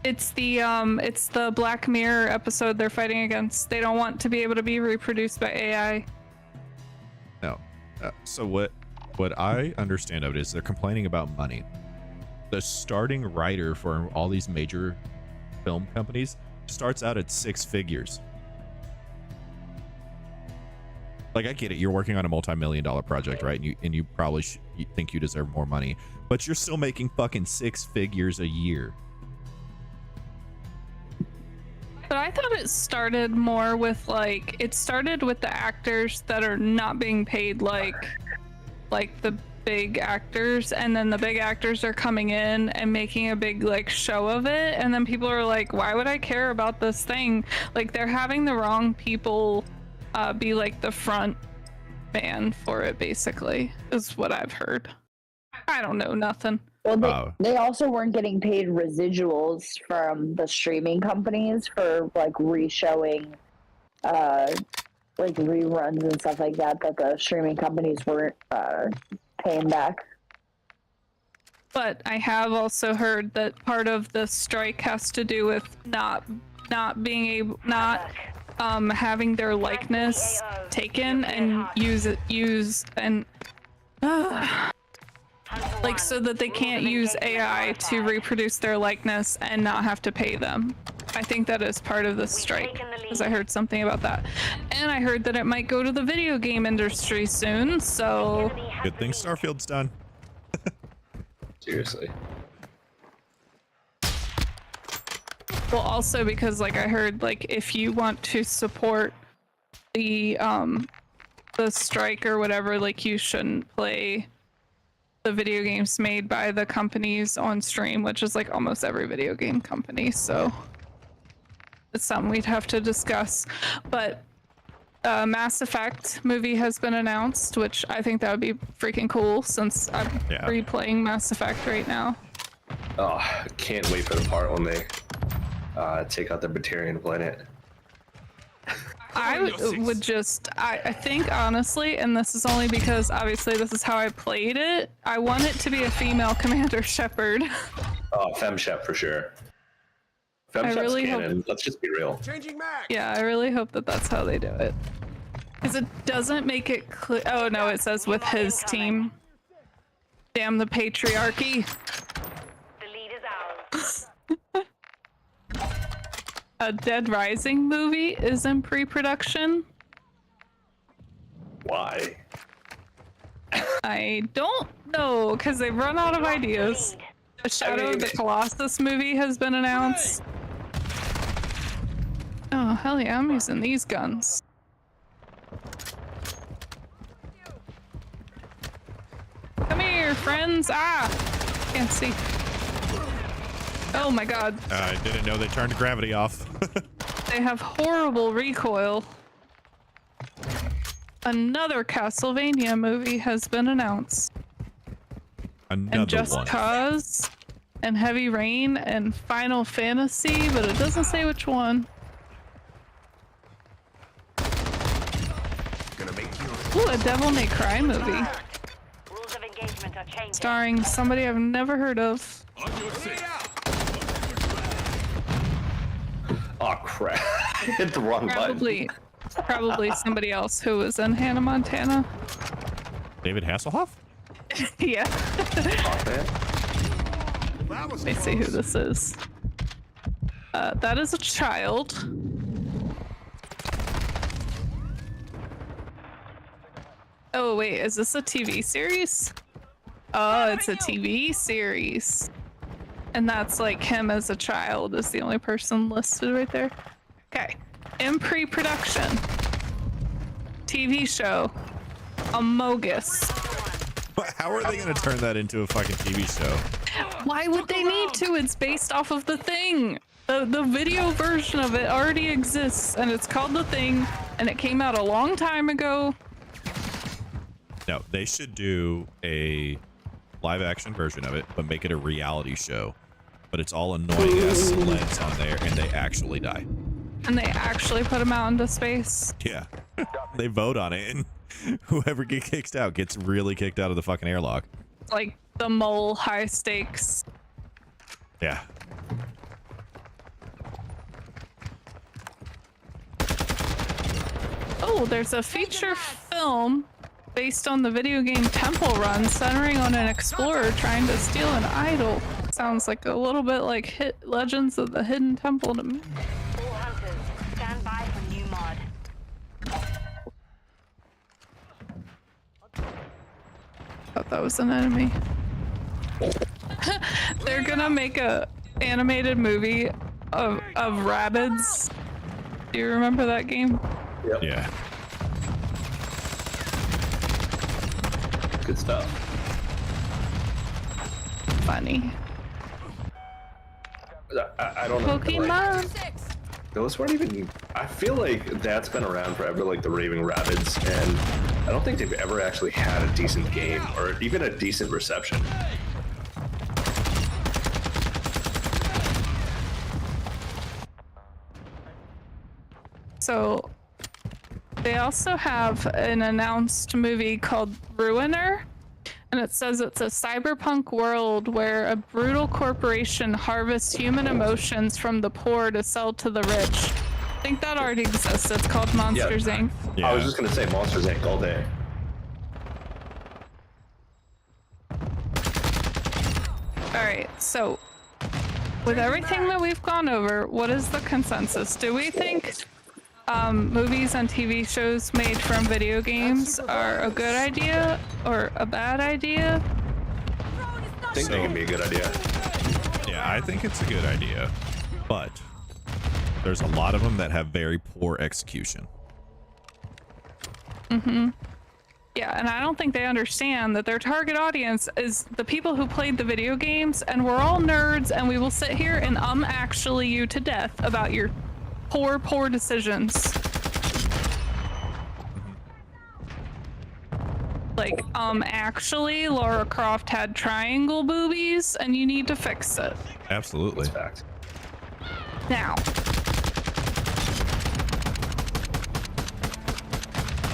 It's the Black Mirror episode they're fighting against. They don't want to be able to be reproduced by AI. No. So what I understand of it is they're complaining about money. The starting writer for all these major film companies starts out at 6 figures. Like, I get it. You're working on a multi-million-dollar project, right? And you probably you think you deserve more money, but you're still making fucking 6 figures a year. But I thought it started more with like it started with the actors that are not being paid like the big actors, and then the big actors are coming in and making a big like show of it, and then people are like, why would I care about this thing? Like, they're having the wrong people be like the front man for it, basically, is what I've heard. I don't know nothing. Well, they also weren't getting paid residuals from the streaming companies for like re-showing, like reruns and stuff like that the streaming companies weren't paying back. But I have also heard that part of the strike has to do with not being able having their likeness taken and use like, so that they can't use AI to reproduce their likeness and not have to pay them. I think that is part of the strike, because I heard something about that. And I heard that it might go to the video game industry soon, so... Good thing Starfield's done. Seriously. Well, also because, like, I heard, like, if you want to support the strike or whatever, like, you shouldn't play the video games made by the companies on stream, which is like almost every video game company, so it's something we'd have to discuss. But Mass Effect movie has been announced, which I think that would be freaking cool, since I'm replaying Mass Effect right now. Oh, I can't wait for the part when they take out the Batarian planet. I would just, I think honestly, and this is only because obviously this is how I played it, I want it to be a female Commander Shepard. Oh, FemShep for sure. FemShep's really canon. Let's just be real. Changing mag. Yeah, I really hope that that's how they do it. Because it doesn't make it clear. Oh no, it says with his team. Damn the patriarchy. a Dead Rising movie is in pre-production. Why? I don't know, because they've run out of ideas. The Shadow of the Colossus movie has been announced. Oh, hell yeah, I'm using these guns. Come here, friends. Ah! Can't see. Oh my god. I didn't know they turned gravity off. They have horrible recoil. Another Castlevania movie has been announced. Another And Just one. Cause, and Heavy Rain, and Final Fantasy, but it doesn't say which one. Ooh, a Devil May Cry movie. Rules of engagement are changing. Starring somebody I've never heard of. Oh crap! Hit the wrong button. Probably somebody else who was in Hannah Montana. David Hasselhoff? Yeah. Oh, man. Let me see who this is. That is a child. Oh wait, is this a TV series? Oh, it's a TV series. And that's like him as a child is the only person listed right there. Okay. In pre-production. TV show. Amogus. How are they going to turn that into a fucking TV show? Why would they need to? It's based off of The Thing. The video version of it already exists, and it's called The Thing, and it came out a long time ago. No, they should do a live action version of it, but make it a reality show. But it's all annoying ass celebs on there, and they actually die. And they actually put them out into space. Yeah. They vote on it, and whoever gets kicked out gets really kicked out of the fucking airlock. Like the mole high stakes. Yeah. Oh, there's a feature film based on the video game Temple Run centering on an explorer trying to steal an idol. Sounds like a little bit like Legends of the Hidden Temple to me. All hunters, stand by for new mod. Thought that was an enemy. They're gonna make a animated movie of Rabbids. Do you remember that game? Yep. Yeah. Good stuff. Funny. I don't know. Pokemon. Like, those weren't even. I feel like that's been around forever, like the Raving Rabbids, and I don't think they've ever actually had a decent game or even a decent reception. So they also have an announced movie called Ruiner, and it says it's a cyberpunk world where a brutal corporation harvests human emotions from the poor to sell to the rich. I think that already exists. It's called Monsters Inc. Yeah. I was just gonna say Monsters Inc. all day. All right, so with everything that we've gone over, what is the consensus? Do we think movies and TV shows made from video games are a good idea or a bad idea? I think they can be a good idea. Yeah, I think it's a good idea, but there's a lot of them that have very poor execution. Yeah, and I don't think they understand that their target audience is the people who played the video games, and we're all nerds, and we will sit here and actually you to death about your poor decisions. Like, actually, Lara Croft had triangle boobies, and you need to fix it. Absolutely. That's fact. Now.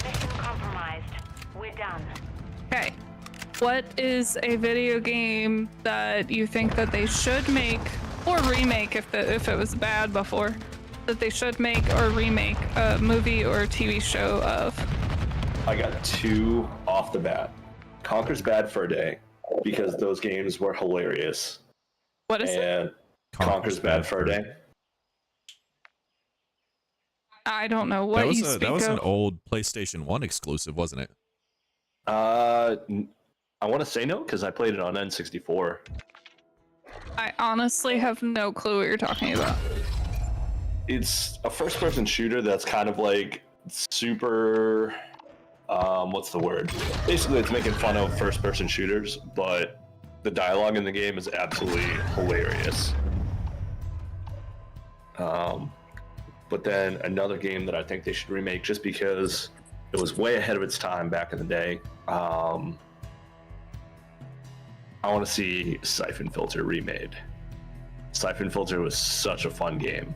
Mission compromised. We're done. Okay. What is a video game that you think that they should make or remake if it was bad before? That they should make or remake a movie or a TV show of? I got two off the bat. Conker's Bad Fur Day, because those games were hilarious. What is it? And Conker's Bad Fur Day. I don't know what you speak that was of. an old PlayStation 1 exclusive, wasn't it? I want to say no because I played it on N64. I honestly have no clue what you're talking about. It's a first-person shooter that's kind of like super. What's the word? Basically, it's making fun of first-person shooters, but the dialogue in the game is absolutely hilarious. But then another game that I think they should remake just because it was way ahead of its time back in the day. I want to see Siphon Filter remade. Siphon Filter was such a fun game.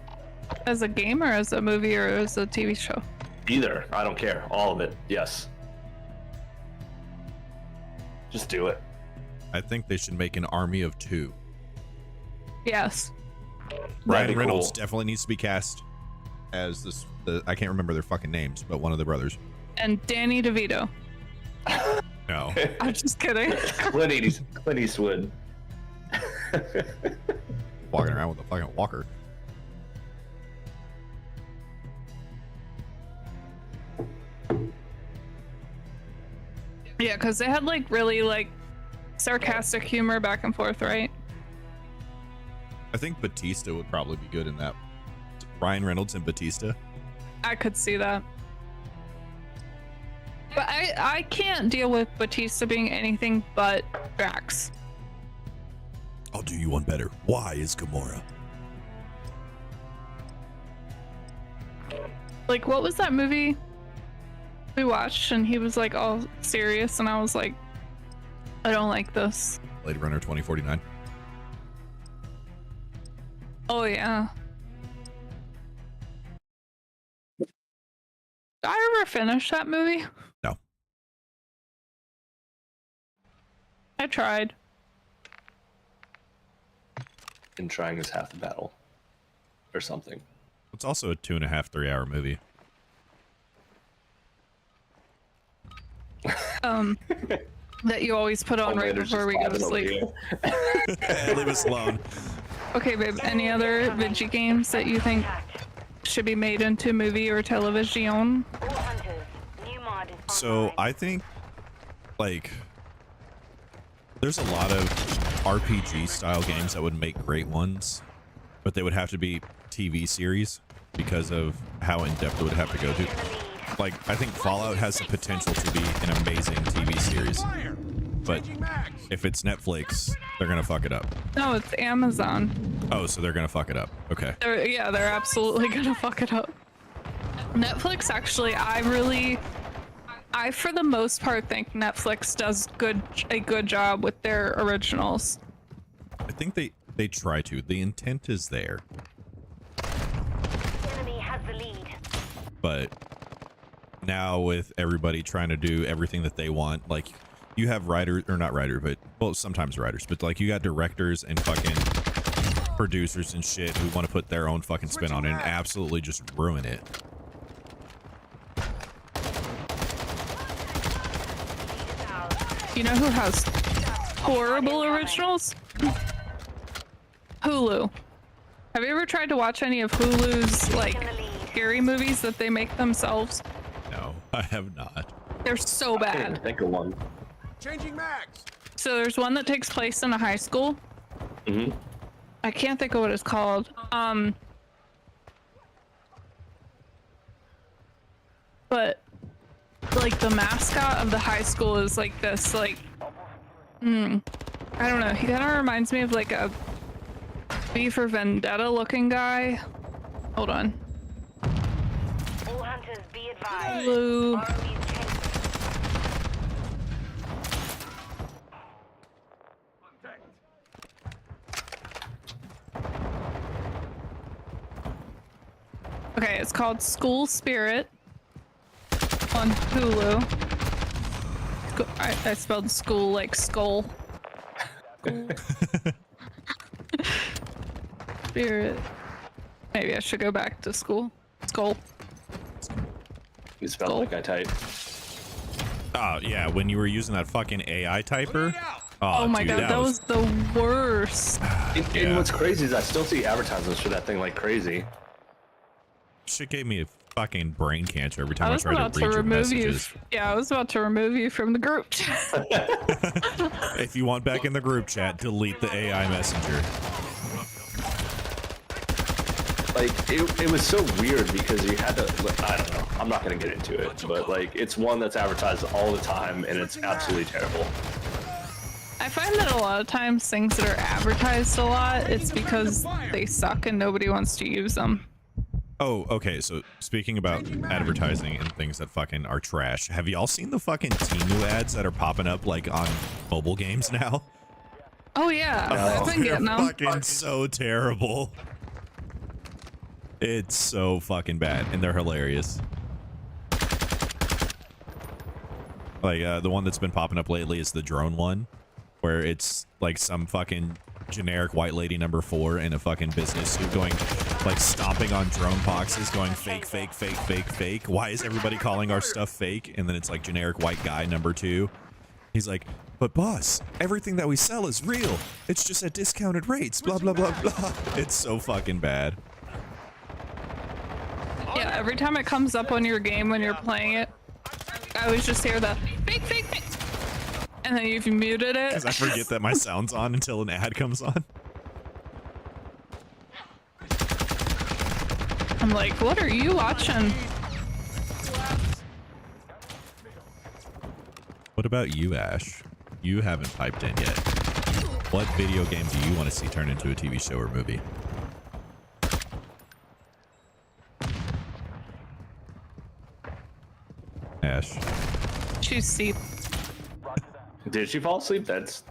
As a game or as a movie or as a TV show? Either. I don't care. All of it. Yes. Just do it. I think they should make an army of 2. Yes. Ryan Reynolds cool. definitely needs to be cast as I can't remember their fucking names, but one of the brothers. And Danny DeVito. No. I'm just kidding. Clint Eastwood. Walking around with a fucking walker. Yeah, because they had like really like sarcastic humor back and forth, right? I think Batista would probably be good in that. Ryan Reynolds and Batista. I could see that. But I can't deal with Batista being anything but Drax. I'll do you one better. Why is Gamora? Like, what was that movie we watched and he was like all serious and I was like, I don't like this. Blade Runner 2049. Oh yeah. Did I ever finish that movie? No. I tried. And trying is half the battle. Or something. It's also a 2.5, 3-hour movie. That you always put on right Homelander's before we just go to vibing over sleep. here. Leave us alone. Okay, babe, any other video games that you think should be made into movie or television? All hunters. New mod is So I think, like, there's a lot of RPG style games that would make great ones, but they would have to be TV series because of how in depth it would have to go to. Like, I think Fallout has the potential to be an amazing TV series, but if it's Netflix, they're gonna fuck it up. No, it's Amazon. Oh, so they're gonna fuck it up. Okay. They're absolutely gonna fuck it up. Netflix, actually, I for the most part think Netflix does a good job with their originals. I think they try to. The intent is there, enemy has the lead. but now with everybody trying to do everything that they want, like, you have writers, or not writers, but, well, sometimes writers, but like you got directors and fucking producers and shit who want to put their own fucking spin on it and absolutely just ruin it. You know who has horrible originals? Hulu. Have you ever tried to watch any of Hulu's like scary movies that they make themselves? No, I have not. They're so I can't even bad. think of one. Changing mags. So there's one that takes place in a high school. Mm-hmm. I can't think of what it's called. But like the mascot of the high school is like this, like, I don't know. He kind of reminds me of like a V for Vendetta looking guy. Hold on. All hunters be advised. Blue. ROE is changing. Okay, it's called School Spirit on Hulu. I spelled school like skull. School. Spirit. Maybe I should go back to school. Skull. You spelled like I type. Oh, yeah, when you were using that fucking AI typer. Oh my dude, god, that was the worst. And what's crazy is I still see advertisements for that thing like crazy. Shit gave me fucking brain cancer every time I I was try about to to read your remove you. messages. Yeah, I was about to remove you from the group chat. If you want back in the group chat, delete the AI messenger. Like it was so weird because you had to. I don't know. I'm not gonna get into it, but like it's one that's advertised all the time, and it's absolutely terrible. I find that a lot of times things that are advertised a lot, it's because they suck and nobody wants to use them. Oh, okay. So speaking about advertising and things that fucking are trash, have y'all seen the fucking Temu ads that are popping up like on mobile games now? Oh yeah, I've been they're getting them. fucking so terrible. It's so fucking bad, and they're hilarious. Like the one that's been popping up lately is the drone one, where it's like some fucking generic white lady number 4 in a fucking business suit going like stomping on drone boxes going fake, fake, fake, fake, fake. Why is everybody calling our stuff fake? And then it's like generic white guy number 2. He's like, but boss, everything that we sell is real. It's just at discounted rates, blah, blah, blah, blah. It's so fucking bad. Yeah, every time it comes up on your game when you're playing it, I always just hear the fake, fake, fake. And then you've muted it. Because I forget that my sound's on until an ad comes on. I'm like, what are you watching? What about you, Ash? You haven't piped in yet. What video game do you want to see turn into a TV show or movie? Ash. She's asleep. Did she fall asleep? That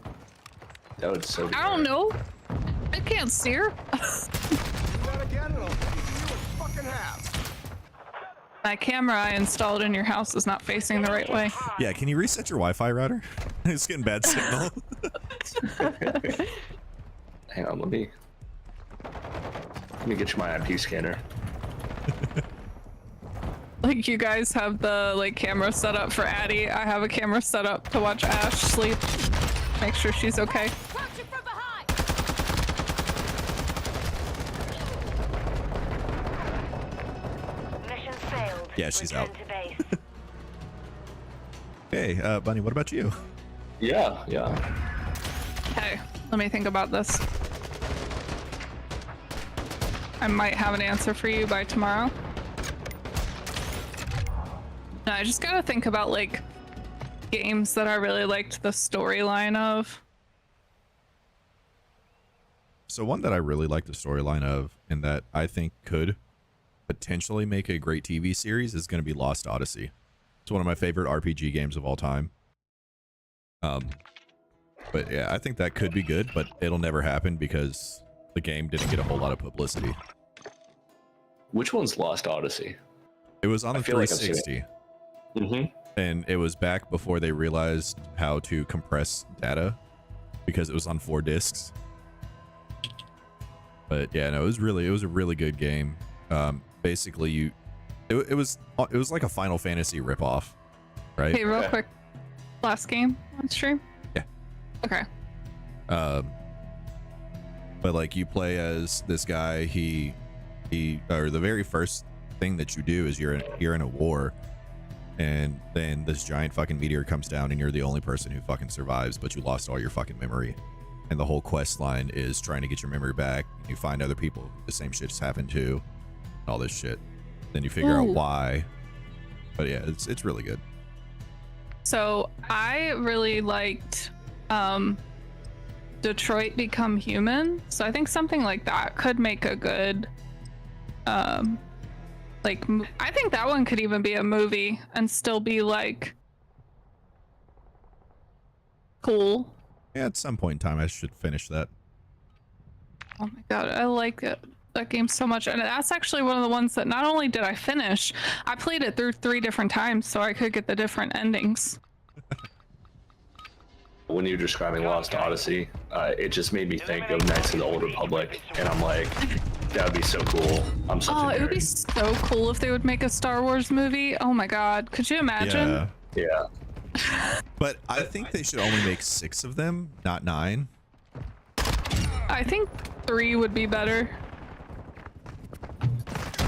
would so. Be I don't know. I can't see her. That again, and I'll give you a fucking half. My camera I installed in your house is not facing the right way. Yeah, can you reset your Wi-Fi router? It's getting bad signal. Hang on, let me get you my IP scanner. Like you guys have the like camera set up for Addie. I have a camera set up to watch Ash sleep. Make sure she's okay. Mission failed. Yeah, she's Return out. to base. Hey, Bunny, what about you? Yeah. Okay, let me think about this. I might have an answer for you by tomorrow. No, I just gotta think about like games that I really liked the storyline of. So one that I really like the storyline of and that I think could potentially make a great TV series is going to be Lost Odyssey. It's one of my favorite RPG games of all time. But yeah, I think that could be good, but it'll never happen because the game didn't get a whole lot of publicity. Which one's Lost Odyssey? It was on the feel like I've seen 360. Mm-hmm. And it was back before they realized how to compress data because it was on 4 discs. But yeah, no, it was a really good game. Basically, it was like a Final Fantasy ripoff, right? Hey, real quick, last game on stream. Yeah. Okay. But like you play as this guy. He or the very first thing that you do is you're in a war, and then this giant fucking meteor comes down, and you're the only person who fucking survives, but you lost all your fucking memory. And the whole quest line is trying to get your memory back. And you find other people the same shit's happened to, all this shit. Then you figure out why. But yeah, it's really good. So I really liked Detroit Become Human. So I think something like that could make a good I think that one could even be a movie and still be like cool. Yeah, at some point in time I should finish that. Oh my god, I like it. That game so much, and that's actually one of the ones that not only did I finish, I played it through 3 different times so I could get the different endings. When you're describing Lost Odyssey, it just made me think of Knights of the Old Republic, and I'm like, that would be so cool. I'm such a Oh, it would be nerd. so cool if they would make a Star Wars movie. Oh my god, could you imagine? Yeah. But I think they should only make 6 of them, not 9. I think 3 would be better.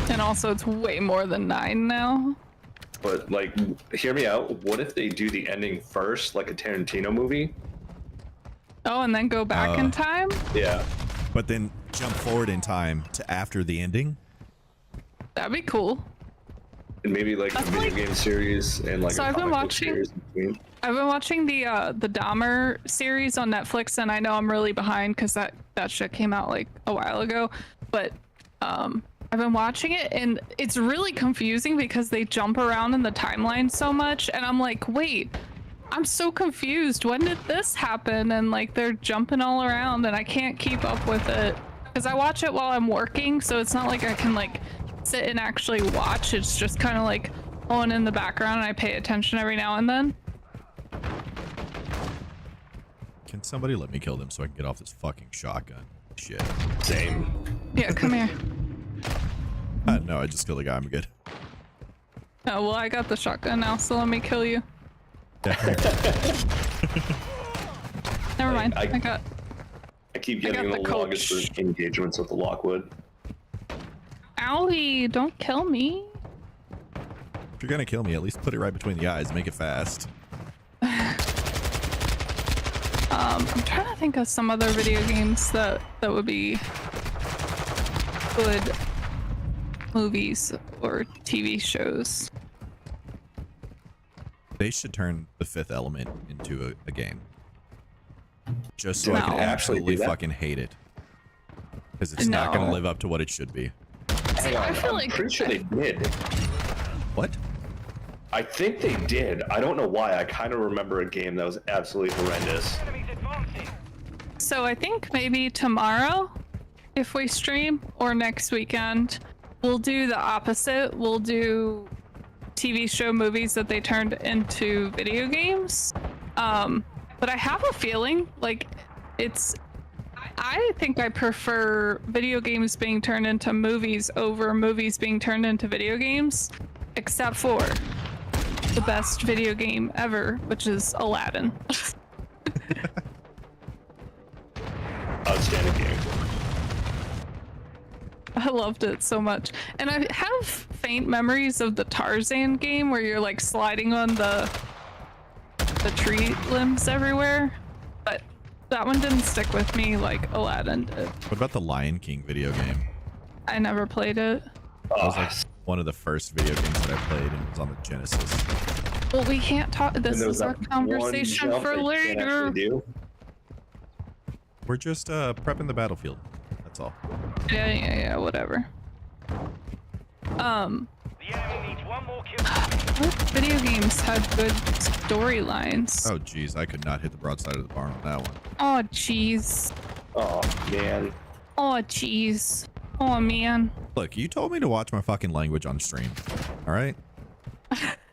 And also, it's way more than 9 now. But like, hear me out. What if they do the ending first, like a Tarantino movie? Oh, and then go back in time? Yeah. But then jump forward in time to after the ending. That'd be cool. And maybe like a video game series and like So a I've been comic book watching- series in between. I've been watching the Dahmer series on Netflix, and I know I'm really behind because that shit came out like a while ago. But I've been watching it, and it's really confusing because they jump around in the timeline so much, and I'm like, wait, I'm so confused. When did this happen? And like they're jumping all around, and I can't keep up with it because I watch it while I'm working, so it's not like I can like sit and actually watch. It's just kind of like on in the background, and I pay attention every now and then. Can somebody let me kill them so I can get off this fucking shotgun? Shit. Same. Yeah, come here. No, I just killed a guy. I'm good. Oh, well, I got the shotgun now, so let me kill you. Never mind. I keep getting the the longest coach. for engagements with the Lockwood. Owie, don't kill me. If you're gonna kill me, at least put it right between the eyes. Make it fast. I'm trying to think of some other video games that would be good movies or TV shows. They should turn The Fifth Element into a game. Just so I No. can Actually do absolutely that? fucking hate it. Because it's not going to No. live up to what it should be. Hang on, I feel I'm like- pretty sure they did. What? I think they did. I don't know why. I kind of remember a game that was absolutely horrendous. Enemies advancing. So I think maybe tomorrow, if we stream, or next weekend, we'll do the opposite. We'll do TV show movies that they turned into video games. But I have a feeling like I think I prefer video games being turned into movies over movies being turned into video games, except for the best video game ever, which is Aladdin. Outstanding game. I loved it so much. And I have faint memories of the Tarzan game where you're like sliding on the tree limbs everywhere. But that one didn't stick with me like Aladdin did. What about the Lion King video game? I never played it. That was like one of the first video games that I played, and it was on the Genesis. Well, we can't talk. This is our conversation for later. We're just prepping the battlefield. That's all. Yeah, whatever. The enemy needs one more kill. What video games had good storylines? Oh, geez. I could not hit the broadside of the barn on that one. Oh, jeez. Oh man. Oh, jeez. Oh, man. Look, you told me to watch my fucking language on stream. All right?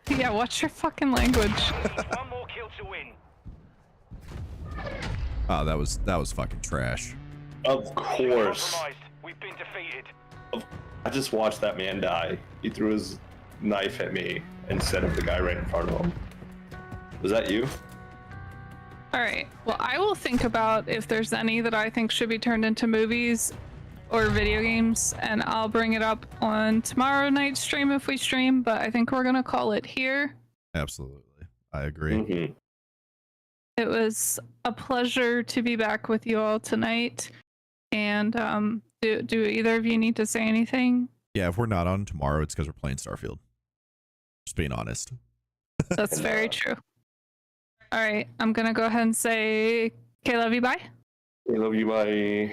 Yeah, what's your fucking language? Needs one more kill to win. Oh, that was fucking trash. Of course. Compromised. We've been defeated. I just watched that man die. He threw his knife at me instead of the guy right in front of him. Was that you? All right. Well, I will think about if there's any that I think should be turned into movies or video games, and I'll bring it up on tomorrow night's stream if we stream, but I think we're going to call it here. Absolutely. I agree. Mm-hmm. It was a pleasure to be back with you all tonight. And do either of you need to say anything? Yeah, if we're not on tomorrow, it's because we're playing Starfield. Just being honest. That's very true. All right. I'm going to go ahead and say, okay, love you, bye. We love you, bye.